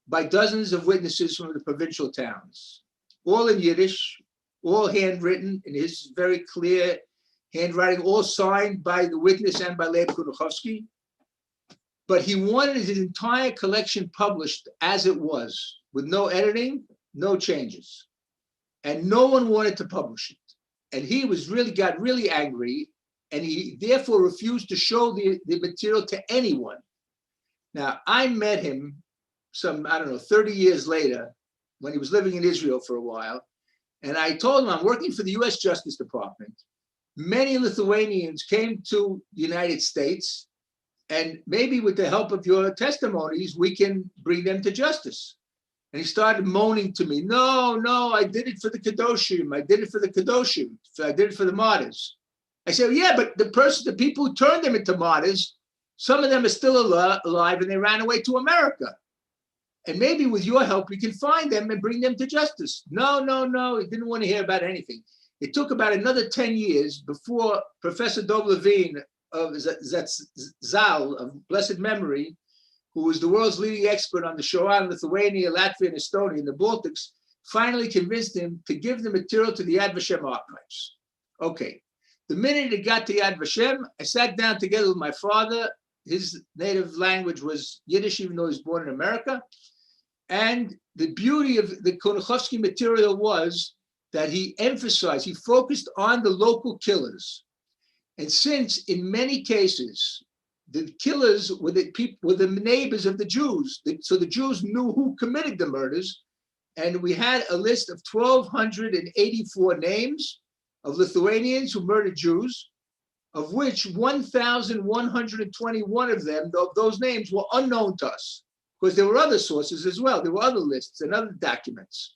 by dozens of witnesses from the provincial towns, all in Yiddish, all handwritten in his very clear handwriting, all signed by the witness and by Leib Kunachowski. But he wanted his entire collection published as it was, with no editing, no changes. And no one wanted to publish it. And he got really angry, and he therefore refused to show the material to anyone. Now, I met him 30 years later, when he was living in Israel for a while. And I told him, I'm working for the US Justice Department. Many Lithuanians came to the United States, and maybe with the help of your testimonies, we can bring them to justice. And he started moaning to me, no, I did it for the Kedoshim. I did it for the Kedoshim. I did it for the martyrs. I said, yeah, but the people who turned them into martyrs, some of them are still alive and they ran away to America. And maybe with your help, we can find them and bring them to justice. No. He didn't want to hear about anything. It took about another 10 years before Professor Dov Levine of Zal, of blessed memory, who was the world's leading expert on the Shoah in Lithuania, Latvia, and Estonia in the Baltics, finally convinced him to give the material to the Yad Vashem archives. Okay. The minute it got to Yad Vashem, I sat down together with my father. His native language was Yiddish, even though he was born in America. And the beauty of the Konichowski material was that he emphasized, he focused on the local killers. And since in many cases, the killers were the neighbors of the Jews, so the Jews knew who committed the murders. And we had a list of 1,284 names of Lithuanians who murdered Jews, of which 1,121 of them, those names were unknown to us, because there were other sources as well. There were other lists and other documents.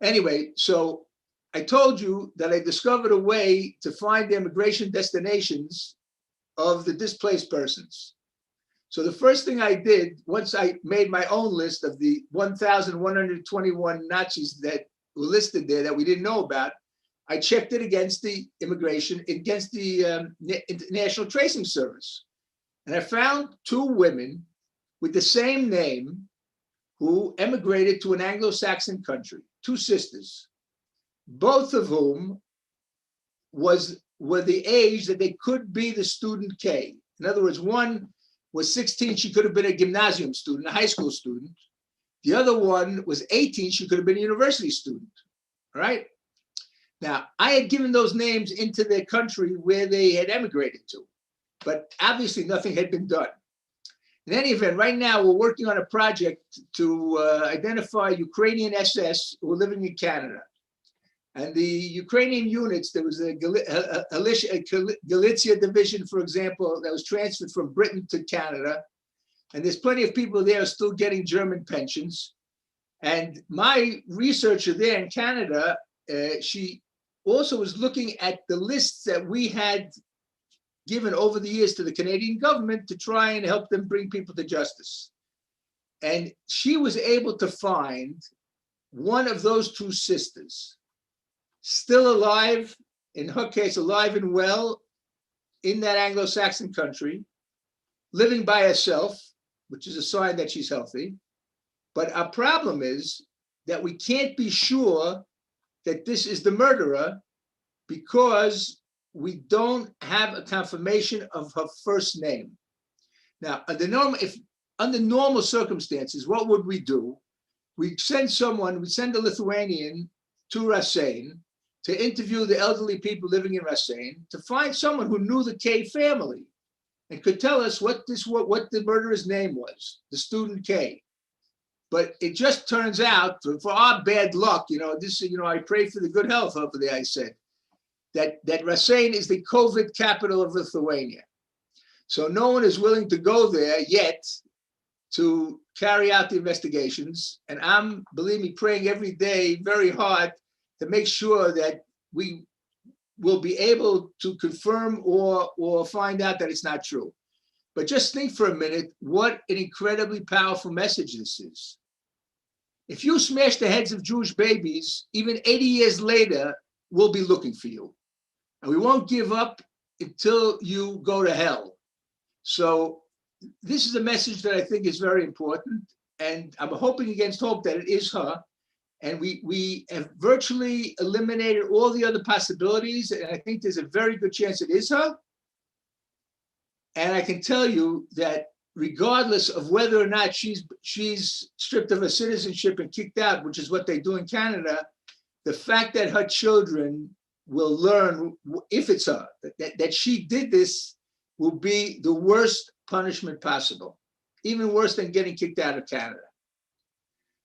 Anyway, so I told you that I discovered a way to find the immigration destinations of the displaced persons. So the first thing I did, once I made my own list of the 1,121 Nazis that were listed there that we didn't know about, I checked it against the immigration, against the National Tracing Service. And I found two women with the same name who emigrated to an Anglo-Saxon country, two sisters, both of whom were the age that they could be the student K. In other words, one was 16, she could have been a gymnasium student, a high school student. The other one was 18, she could have been a university student, all right? Now, I had given those names into their country where they had emigrated to, but obviously nothing had been done. In any event, right now we're working on a project to identify Ukrainian SS who are living in Canada. And the Ukrainian units, there was a Galicia division, for example, that was transferred from Britain to Canada. And there's plenty of people there still getting German pensions. And my researcher there in Canada, she also was looking at the lists that we had given over the years to the Canadian government to try and help them bring people to justice. And she was able to find one of those two sisters still alive, in her case, alive and well in that Anglo-Saxon country, living by herself, which is a sign that she's healthy. But our problem is that we can't be sure that this is the murderer because we don't have a confirmation of her first name. Now, under normal circumstances, what would we do? We'd send a Lithuanian to Rasein to interview the elderly people living in Rasein to find someone who knew the K family and could tell us what the murderer's name was, the student K. But it just turns out, for our bad luck, I pray for the good health, hopefully, I said, that Rasein is the COVID capital of Lithuania. So no one is willing to go there yet to carry out the investigations. And I'm, believe me, praying every day very hard to make sure that we will be able to confirm or find out that it's not true. But just think for a minute what an incredibly powerful message this is. If you smash the heads of Jewish babies, even 80 years later, we'll be looking for you. And we won't give up until you go to hell. So this is a message that I think is very important. And I'm hoping against hope that it is her. And we have virtually eliminated all the other possibilities. And I think there's a very good chance it is her. And I can tell you that regardless of whether or not she's stripped of her citizenship and kicked out, which is what they do in Canada, the fact that her children will learn, if it's her, that she did this will be the worst punishment possible, even worse than getting kicked out of Canada.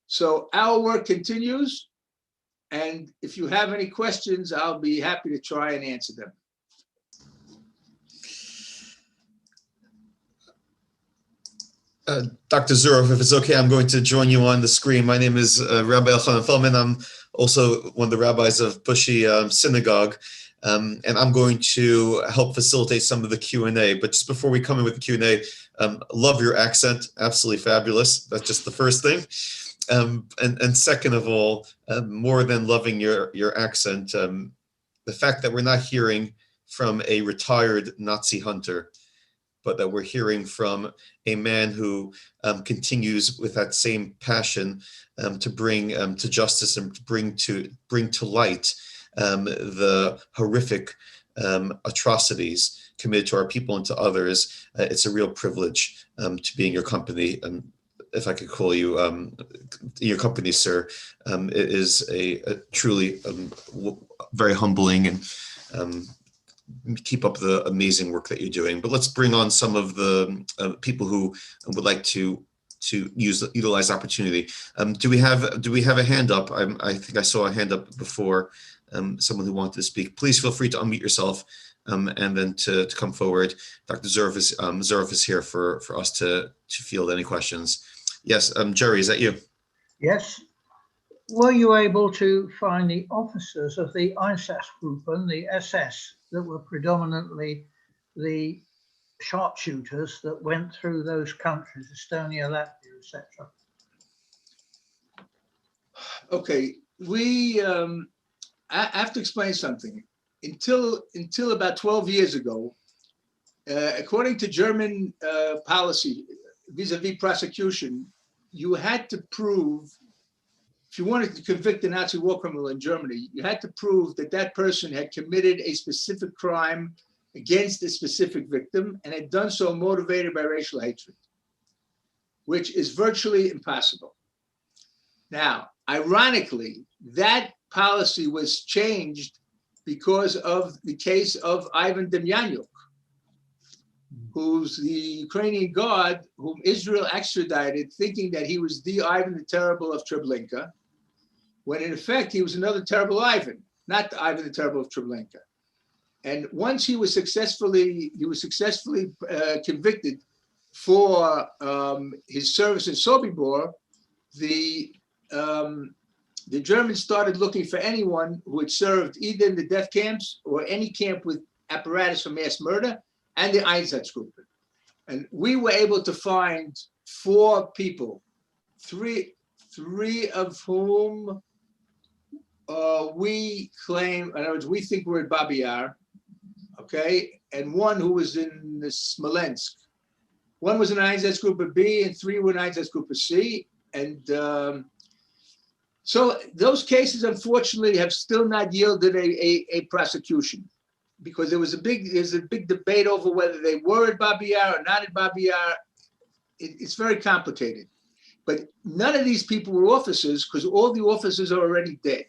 So our work continues. And if you have any questions, I'll be happy to try and answer them. Dr. Zuroff, if it's okay, I'm going to join you on the screen. My name is Rabbi Elchanan Feldman. I'm also one of the rabbis of Bushy Synagogue, and I'm going to help facilitate some of the Q&A. But just before we come in with the Q&A, love your accent, absolutely fabulous. That's just the first thing. And second of all, more than loving your accent, the fact that we're not hearing from a retired Nazi hunter, but that we're hearing from a man who continues with that same passion to bring to justice and bring to light the horrific atrocities committed to our people and to others. It's a real privilege to be in your company. If I could call you your company, sir, it is a truly very humbling, and keep up the amazing work that you're doing. But let's bring on some of the people who would like to utilize opportunity. Do we have a hand up? I think I saw a hand up before. Someone who wanted to speak. Please feel free to unmute yourself and then to come forward. Dr. Zuroff is here for us to field any questions. Yes, Jerry, is that you? Yes. Were you able to find the officers of the Einsatzgruppen, the SS, that were predominantly the sharpshooters that went through those countries, Estonia, Latvia, etc.? Okay, I have to explain something. Until about 12 years ago, according to German policy vis-a-vis prosecution, you had to prove, if you wanted to convict a Nazi war criminal in Germany, you had to prove that that person had committed a specific crime against a specific victim and had done so motivated by racial hatred, which is virtually impossible. Now, ironically, that policy was changed because of the case of Ivan Demjanjuk, who's the Ukrainian guard whom Israel extradited, thinking that he was the Ivan the Terrible of Treblinka, when in effect he was another terrible Ivan, not the Ivan the Terrible of Treblinka. And once he was successfully convicted for his service in Sobibor, the Germans started looking for anyone who had served either in the death camps or any camp with apparatus for mass murder, and the Einsatzgruppen. And we were able to find 4 people, three of whom we claim, in other words, we think were at Babi Yar, okay, and 1 who was in Smolensk. 1 was in Einsatzgruppe B, and 3 were in Einsatzgruppe C. And so those cases, unfortunately, have still not yielded a prosecution, because there's a big debate over whether they were at Babi Yar or not at Babi Yar. It's very complicated. But none of these people were officers, because all the officers are already dead.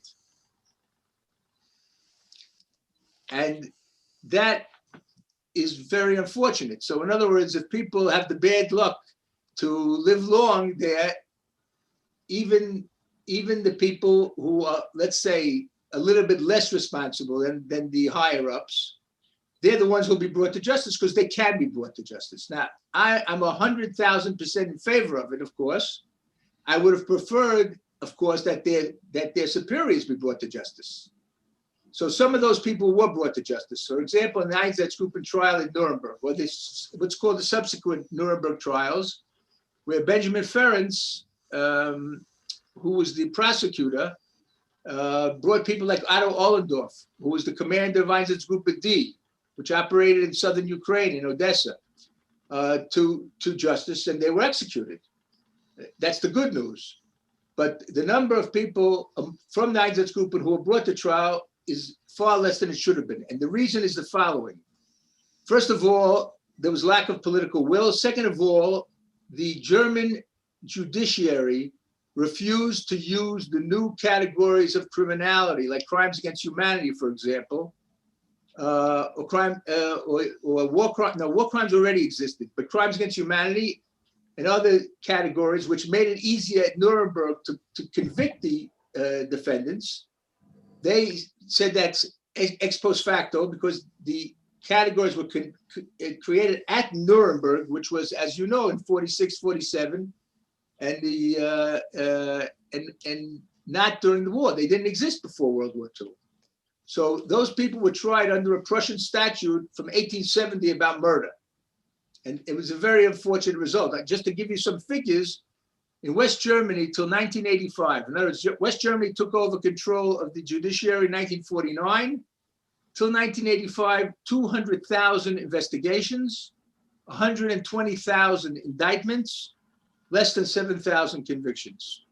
And that is very unfortunate. So in other words, if people have the bad luck to live long there, even the people who are, let's say, a little bit less responsible than the higher ups, they're the ones who'll be brought to justice, because they can be brought to justice. Now, I'm 100,000% in favor of it, of course. I would have preferred, of course, that their superiors be brought to justice. So some of those people were brought to justice. For example, in the Einsatzgruppen trial in Nuremberg, or this, what's called the subsequent Nuremberg trials, where Benjamin Ferencz, who was the prosecutor, brought people like Otto Ollendorf, who was the commander of Einsatzgruppe D, which operated in southern Ukraine, in Odessa, to justice, and they were executed. That's the good news. But the number of people from the Einsatzgruppen who were brought to trial is far less than it should have been. And the reason is the following. First of all, there was lack of political will. Second of all, the German judiciary refused to use the new categories of criminality, like crimes against humanity, for example, or war crimes already existed, but crimes against humanity and other categories, which made it easier at Nuremberg to convict the defendants. They said that's ex post facto because the categories were created at Nuremberg, which was, as you know, in 46, 47, and and not during the war. They didn't exist before World War II. So those people were tried under a Prussian statute from 1870 about murder. And it was a very unfortunate result. Just to give you some figures, in West Germany till 1985, in other words, West Germany took over control of the judiciary in 1949. Till 1985, 200,000 investigations, 120,000 indictments, less than 7,000 convictions.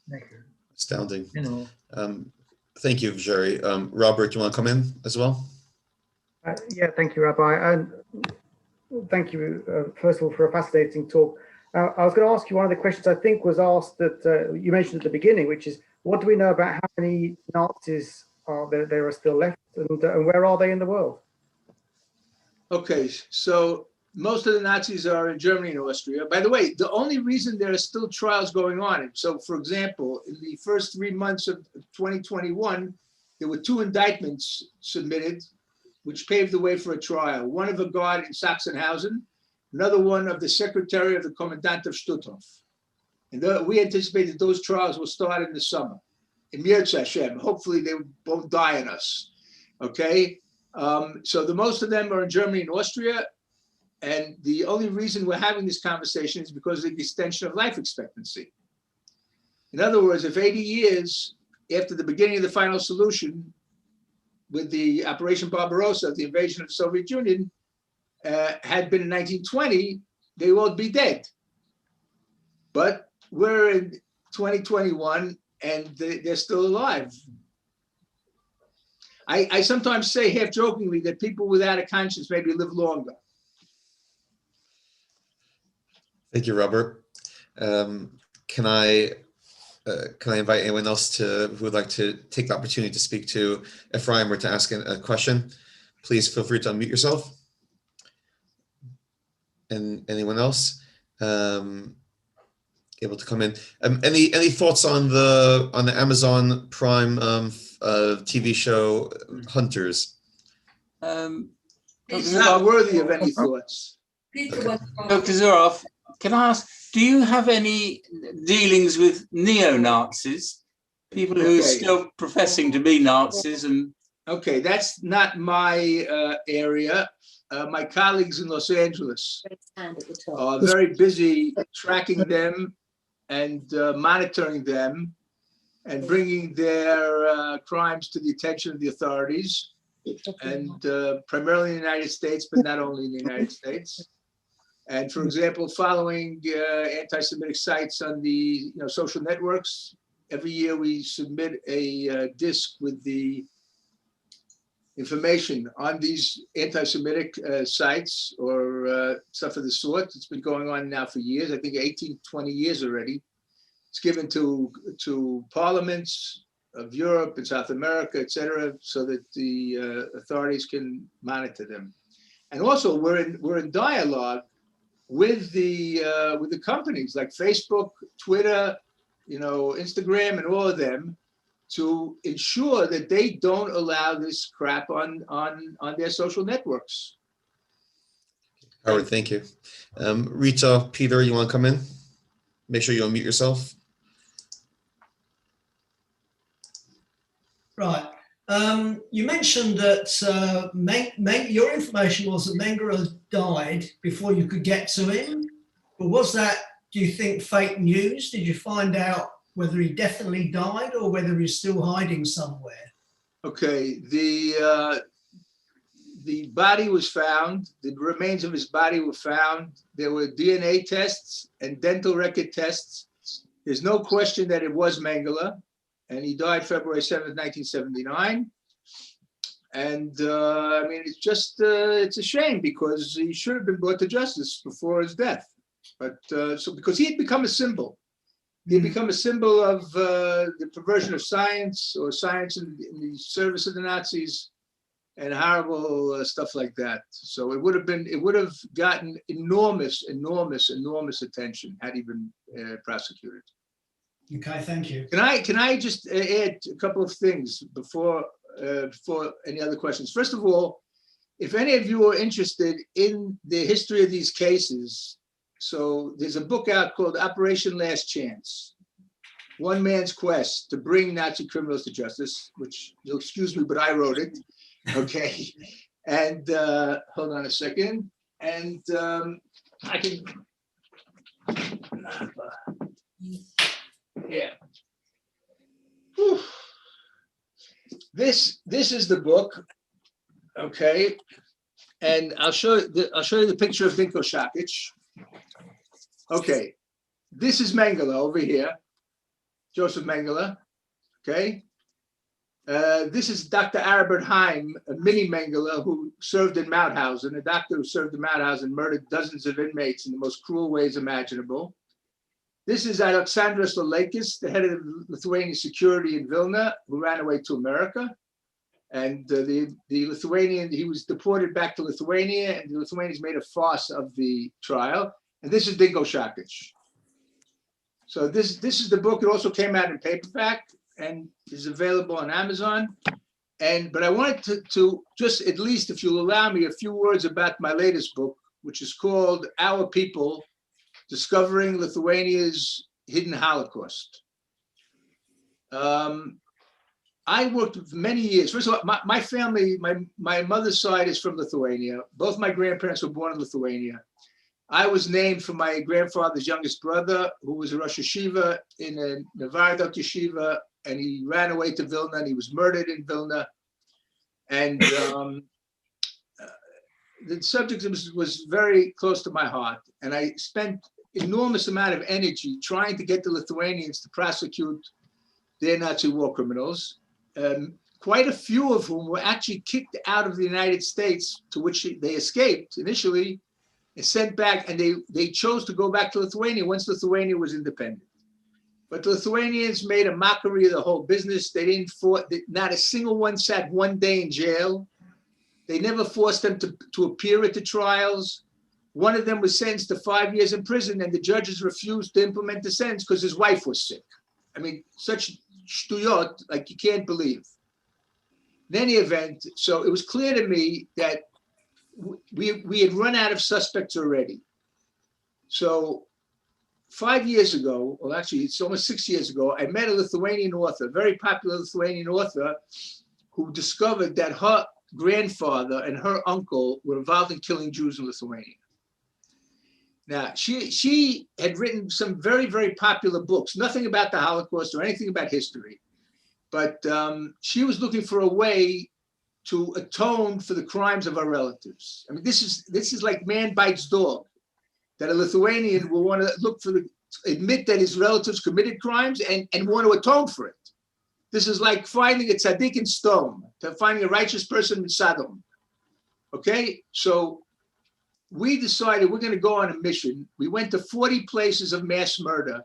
Thank you. Astounding. You know, Thank you, Jerry. Robert, you want to come in as well? Yeah, thank you, Rabbi. And thank you, first of all, for a fascinating talk. I was going to ask you one of the questions I think was asked that you mentioned at the beginning, which is, what do we know about how many Nazis there are still left, and where are they in the world? Okay, so most of the Nazis are in Germany and Austria. By the way, the only reason there are still trials going on, so for example, in the first 3 months of 2021, there were 2 indictments submitted, which paved the way for a trial. One of a guard in Sachsenhausen, another one of the secretary of the Commandant of Stutthof. And we anticipate that those trials will start in the summer. In Mirza Hashem, hopefully they won't die on us, okay? So the most of them are in Germany and Austria, and the only reason we're having this conversation is because of the extension of life expectancy. In other words, if 80 years after the beginning of the final solution, with the Operation Barbarossa, the invasion of the Soviet Union, had been in 1920, they would be dead. But we're in 2021, and they're still alive. I sometimes say, half jokingly, that people without a conscience maybe live longer. Thank you, Robert. Can I invite anyone else who would like to take the opportunity to speak to Efraim or to ask a question? Please feel free to unmute yourself. And anyone else able to come in? Any thoughts on the Amazon Prime TV show Hunters? It's not worthy of any thoughts. Dr. Zuroff, can I ask, do you have any dealings with neo-Nazis? People who are still professing to be Nazis? And okay, that's not my area. My colleagues in Los Angeles are very busy tracking them and monitoring them and bringing their crimes to the attention of the authorities, and primarily in the United States, but not only in the United States. And for example, following anti-Semitic sites on the social networks, every year we submit a disc with the information on these anti-Semitic sites or stuff of the sort. It's been going on now for years, I think 18, 20 years already. It's given to parliaments of Europe and South America, et cetera, so that the authorities can monitor them. And also we're in dialogue with the companies like Facebook, Twitter, Instagram, and all of them, to ensure that they don't allow this crap on their social networks. Howard, thank you. Rita, Peter, you want to come in? Make sure you unmute yourself. Right. You mentioned that your information was that Mengele died before you could get to him. But was that, do you think, fake news? Did you find out whether he definitely died or whether he's still hiding somewhere? Okay, the body was found. The remains of his body were found. There were DNA tests and dental record tests. There's no question that it was Mengele, and he died February 7th, 1979. And I mean, it's just, it's a shame because he should have been brought to justice before his death. But so because he had become a symbol. He had become a symbol of the perversion of science, or science in the service of the Nazis. and horrible stuff like that. So it would have gotten enormous attention had he been prosecuted. Okay, thank you. Can I just add a couple of things before any other questions? First of all, if any of you are interested in the history of these cases, so there's a book out called Operation Last Chance, One Man's Quest to Bring Nazi Criminals to Justice, which, you'll excuse me, but I wrote it. Okay. And hold on a second. And I can, yeah. Whew. This is the book, okay, and I'll show you the picture of Dinko Sakic. Okay, this is Mengele over here, Josef Mengele. Okay, this is Dr. Aribert Heim, a mini Mengele who served in Mauthausen, a doctor who served in Mauthausen, murdered dozens of inmates in the most cruel ways imaginable. This is Aleksandras Laleikis, the head of Lithuanian security in Vilna, who ran away to America. And the Lithuanian, he was deported back to Lithuania, and the Lithuanians made a farce of the trial. And this is Dinko Sakic. So this is the book. It also came out in paperback and is available on Amazon. But I wanted to just, at least if you'll allow me, a few words about my latest book, which is called Our People: Discovering Lithuania's Hidden Holocaust. I worked for many years. First of all, my family, my mother's side is from Lithuania. Both my grandparents were born in Lithuania. I was named for my grandfather's youngest brother, who was a Rosh Yeshiva in a Novardok Yeshiva, and he ran away to Vilna, and he was murdered in Vilna. And the subject was very close to my heart, and I spent enormous amount of energy trying to get the Lithuanians to prosecute their Nazi war criminals, quite a few of whom were actually kicked out of the United States, to which they escaped initially, and sent back, and they chose to go back to Lithuania once Lithuania was independent. But the Lithuanians made a mockery of the whole business. They didn't not a single one sat one day in jail. They never forced them to appear at the trials. One of them was sentenced to 5 years in prison, and the judges refused to implement the sentence because his wife was sick. I mean, such shtuyot, like you can't believe. In any event, so it was clear to me that we had run out of suspects already. So 5 years ago, well, actually, it's almost 6 years ago, I met a Lithuanian author, a very popular Lithuanian author, who discovered that her grandfather and her uncle were involved in killing Jews in Lithuania. Now, she had written some very, very popular books, nothing about the Holocaust or anything about history, but she was looking for a way to atone for the crimes of her relatives. I mean, this is like man bites dog, that a Lithuanian will want to admit that his relatives committed crimes and want to atone for it. This is like finding a tzaddik in stone, to finding a righteous person in Sodom. Okay, so we decided we're going to go on a mission. We went to 40 places of mass murder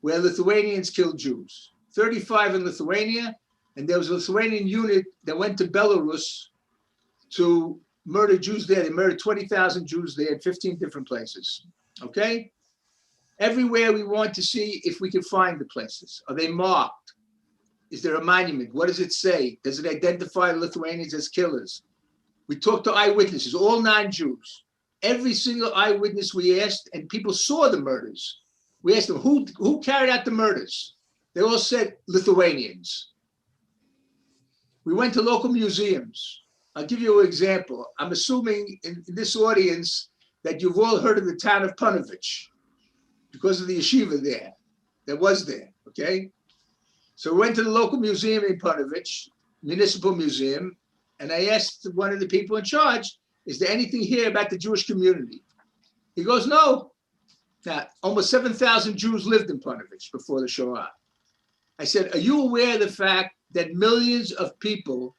where Lithuanians killed Jews, 35 in Lithuania, and there was a Lithuanian unit that went to Belarus to murder Jews there. They murdered 20,000 Jews there in 15 different places, okay? Everywhere we want to see if we can find the places. Are they marked? Is there a monument? What does it say? Does it identify the Lithuanians as killers? We talked to eyewitnesses, all non-Jews. Every single eyewitness we asked, and people saw the murders. We asked them, who carried out the murders? They all said Lithuanians. We went to local museums. I'll give you an example. I'm assuming in this audience that you've all heard of the town of Punovich because of the yeshiva there, that was there, okay? So we went to the local museum in Punovich, municipal museum, and I asked one of the people in charge, is there anything here about the Jewish community? He goes, no. Now, almost 7,000 Jews lived in Punovich before the Shoah. I said, are you aware of the fact that millions of people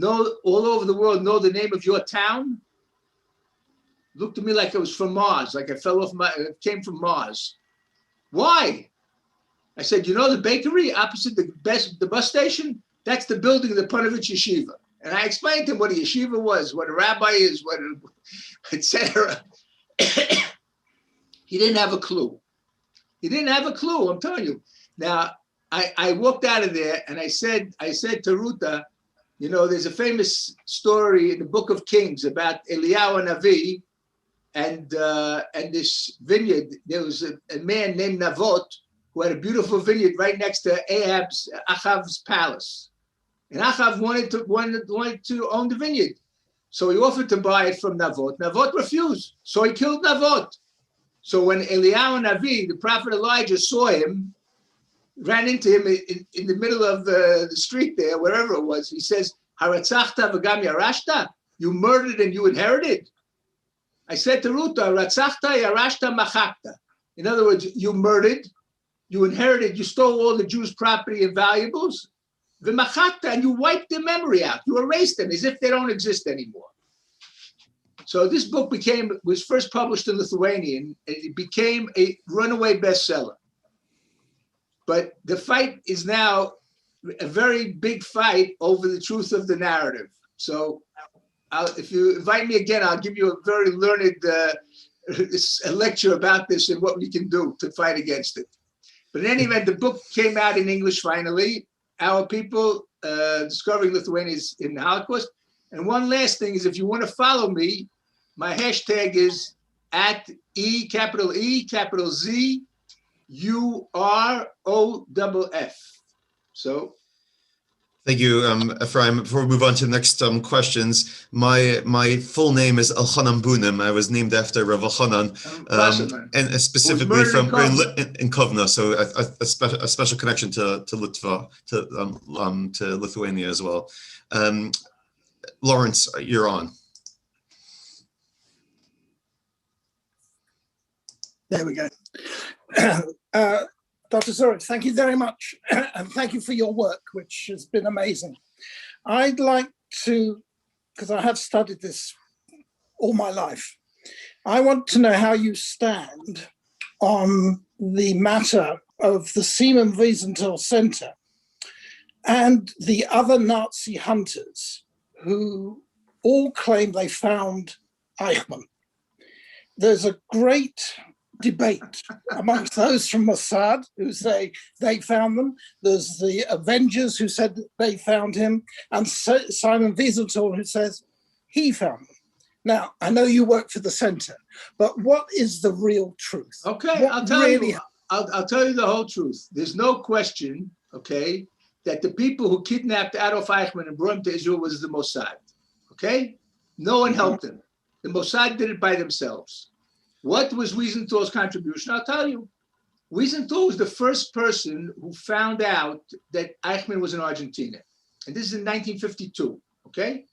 all over the world know the name of your town? Looked at me like I was from Mars, like I came from Mars. Why? I said, you know the bakery opposite the bus station? That's the building of the Punovich Yeshiva. And I explained to him what a yeshiva was, what a rabbi is, what etc. He didn't have a clue. He didn't have a clue, I'm telling you. Now, I walked out of there and I said to Ruta, you know, there's a famous story in the Book of Kings about Eliyahu Navi and this vineyard. There was a man named Navot who had a beautiful vineyard right next to Achav's palace. And Achav wanted to own the vineyard. So he offered to buy it from Navot. Navot refused. So he killed Navot. So when Eliyahu Navi, the prophet Elijah, saw him, ran into him in the middle of the street there, wherever it was, he says, Haratzachta v'gam yarashta? You murdered and you inherited? I said to Ruta, Haratzachta yarashta machakta. In other words, you murdered, you inherited, you stole all the Jews' property and valuables, v'machakta, and you wiped their memory out. You erased them as if they don't exist anymore. So this book was first published in Lithuania, and it became a runaway bestseller. But the fight is now a very big fight over the truth of the narrative. So if you invite me again, I'll give you a very learned a lecture about this and what we can do to fight against it. But in any event, the book came out in English finally. Our people discovering Lithuania in the Holocaust. And one last thing is, if you want to follow me, my hashtag is @E, capital Z, UROFF. So. Thank you, Efraim. Before we move on to the next questions, my full name is Elchanan Bunim. I was named after Rav Elchanan, and specifically from in Kovna, so a special connection to Litva, to Lithuania as well. Lawrence, you're on. There we go. Dr. Zuroff, thank you very much. And thank you for your work, which has been amazing. I'd like to, because I have studied this all my life, I want to know how you stand on the matter of the Simon Wiesenthal Center and the other Nazi hunters who all claim they found Eichmann. There's a great debate amongst those from Mossad who say they found them. There's the Avengers who said they found him, and Simon Wiesenthal who says he found them. Now, I know you work for the center, but what is the real truth? Okay, I'll tell you the whole truth. There's no question, okay, that the people who kidnapped Adolf Eichmann and brought him to Israel was the Mossad, okay? No one helped them. The Mossad did it by themselves. What was Wiesenthal's contribution? I'll tell you. Wiesenthal was the first person who found out that Eichmann was in Argentina. And this is in 1952, okay?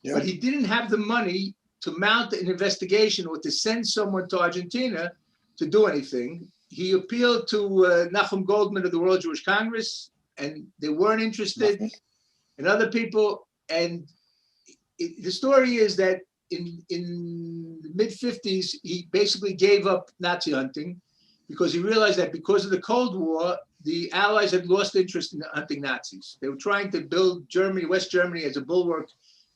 Yeah. But he didn't have the money to mount an investigation or to send someone to Argentina to do anything. He appealed to Nachum Goldman of the World Jewish Congress, and they weren't interested, and other people. And the story is that in the mid-50s, he basically gave up Nazi hunting because he realized that because of the Cold War, the Allies had lost interest in hunting Nazis. They were trying to build Germany, West Germany, as a bulwark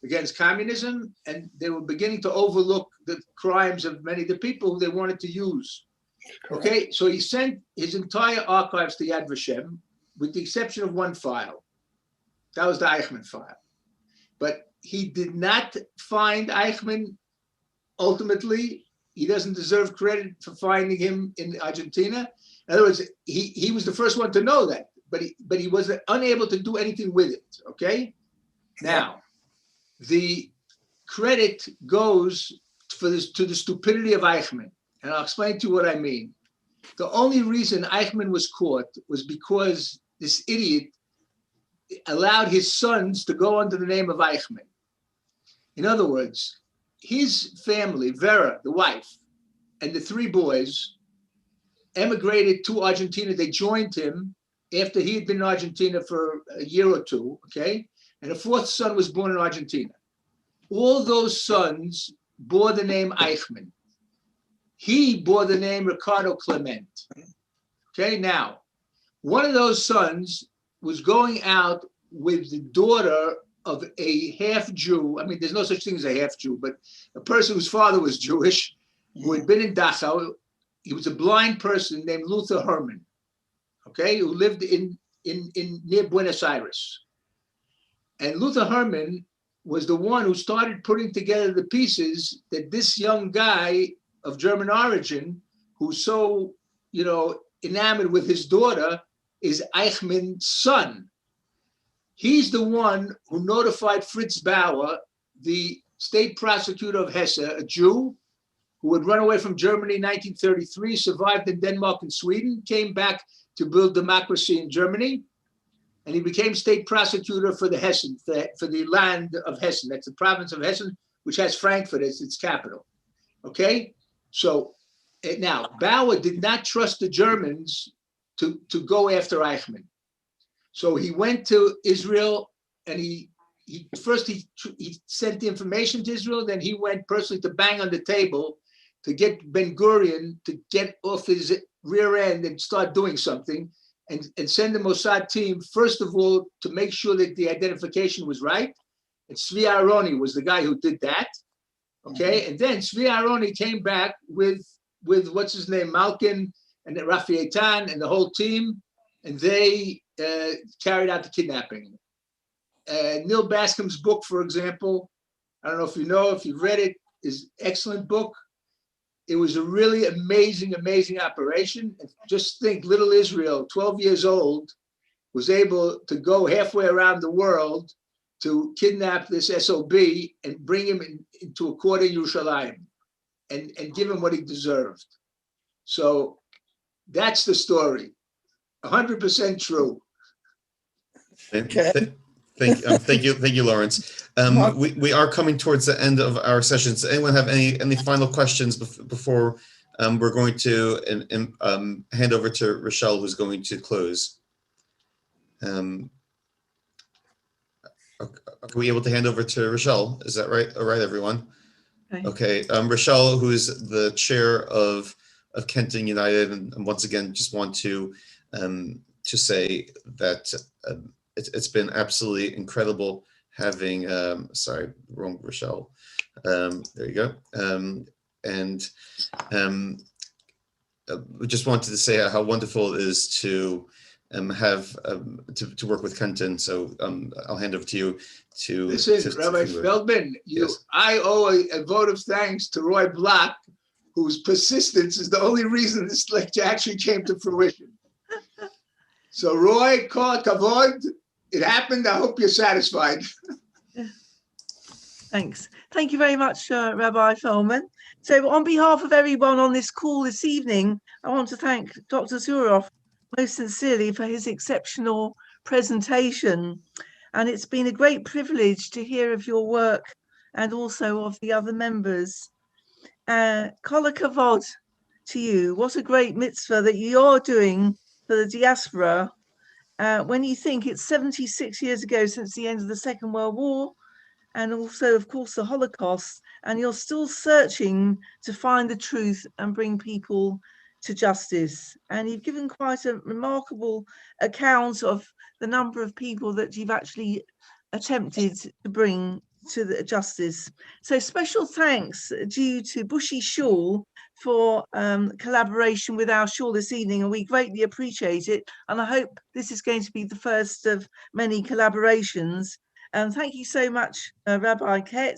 against communism, and they were beginning to overlook the crimes of many of the people who they wanted to use. Okay, so he sent his entire archives to Yad Vashem, with the exception of one file. That was the Eichmann file. But he did not find Eichmann ultimately. He doesn't deserve credit for finding him in Argentina. In other words, he was the first one to know that, but he was unable to do anything with it, okay? Now, the credit goes to the stupidity of Eichmann, and I'll explain to you what I mean. The only reason Eichmann was caught was because this idiot allowed his sons to go under the name of Eichmann. In other words, his family, Vera, the wife, and the three boys emigrated to Argentina. They joined him after he had been in Argentina for a year or two, okay? And a fourth son was born in Argentina. All those sons bore the name Eichmann. He bore the name Ricardo Clement. Okay, now, one of those sons was going out with the daughter of a half Jew. I mean, there's no such thing as a half Jew, but a person whose father was Jewish, who had been in Dachau. He was a blind person named Luther Herman, okay, who lived in near Buenos Aires. And Luther Herman was the one who started putting together the pieces that this young guy of German origin, who's so, enamored with his daughter, is Eichmann's son. He's the one who notified Fritz Bauer, the state prosecutor of Hesse, a Jew who had run away from Germany in 1933, survived in Denmark and Sweden, came back to build democracy in Germany, and he became state prosecutor for the Hessen, for the land of Hessen. That's the province of Hessen, which has Frankfurt as its capital. Okay? So now, Bauer did not trust the Germans to go after Eichmann. So he went to Israel, and he sent the information to Israel, then he went personally to bang on the table to get Ben-Gurion to get off his rear end and start doing something, and send the Mossad team, first of all, to make sure that the identification was right. And Zvi Aharoni was the guy who did that, okay? And then Zvi Aharoni came back with what's his name, Malkin and Rafi Eitan and the whole team, and they carried out the kidnapping. Neil Bascom's book, for example, I don't know if you know, if you've read it, is an excellent book. It was a really amazing, amazing operation. Just think, little Israel, 12 years old, was able to go halfway around the world to kidnap this SOB and bring him into a court in Yerushalayim and give him what he deserved. So that's the story. 100% true. Okay. Thank you, Lawrence. We are coming towards the end of our session. Does anyone have any final questions before we're going to hand over to Rochelle, who's going to close? Are we able to hand over to Rochelle? Is that right? All right, everyone. Okay. Rochelle, who is the chair of Kenton United, and once again, just want to say that it's been absolutely incredible having, sorry, wrong Rochelle. There you go. We just wanted to say how wonderful it is to have to work with Kenton. So I'll hand over to you to listen, Rabbi Feldman. Yes. I owe a vote of thanks to Roy Block, whose persistence is the only reason this lecture actually came to fruition. So Roy, kol kavod. It happened. I hope you're satisfied. Thanks. Thank you very much, Rabbi Feldman. So on behalf of everyone on this call this evening, I want to thank Dr. Zuroff most sincerely for his exceptional presentation. And it's been a great privilege to hear of your work and also of the other members. Kol hakavod to you. What a great mitzvah that you're doing for the diaspora. When you think it's 76 years ago since the end of the Second World War, and also, of course, the Holocaust, and you're still searching to find the truth and bring people to justice. And you've given quite a remarkable account of the number of people that you've actually attempted to bring to the justice. So special thanks due to Bushy Shul for collaboration with our shul this evening, and we greatly appreciate it. And I hope this is going to be the first of many collaborations. And thank you so much, Rabbi Kett,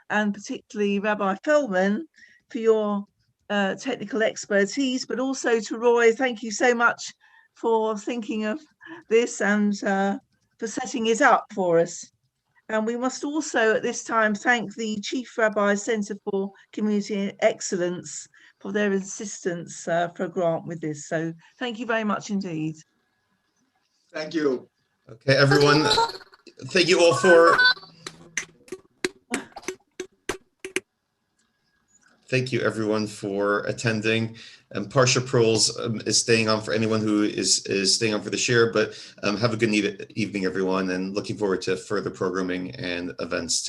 and particularly Rabbi Feldman, for your technical expertise, but also to Roy, thank you so much for thinking of this and for setting it up for us. And we must also at this time thank the Chief Rabbi Center for Community Excellence for their assistance for a grant with this. So thank you very much indeed. Thank you. Okay, everyone. Thank you all for. Thank you, everyone, for attending. Parsha Proles is staying on for anyone who is staying on for the share, but have a good evening, everyone, and looking forward to further programming and events together.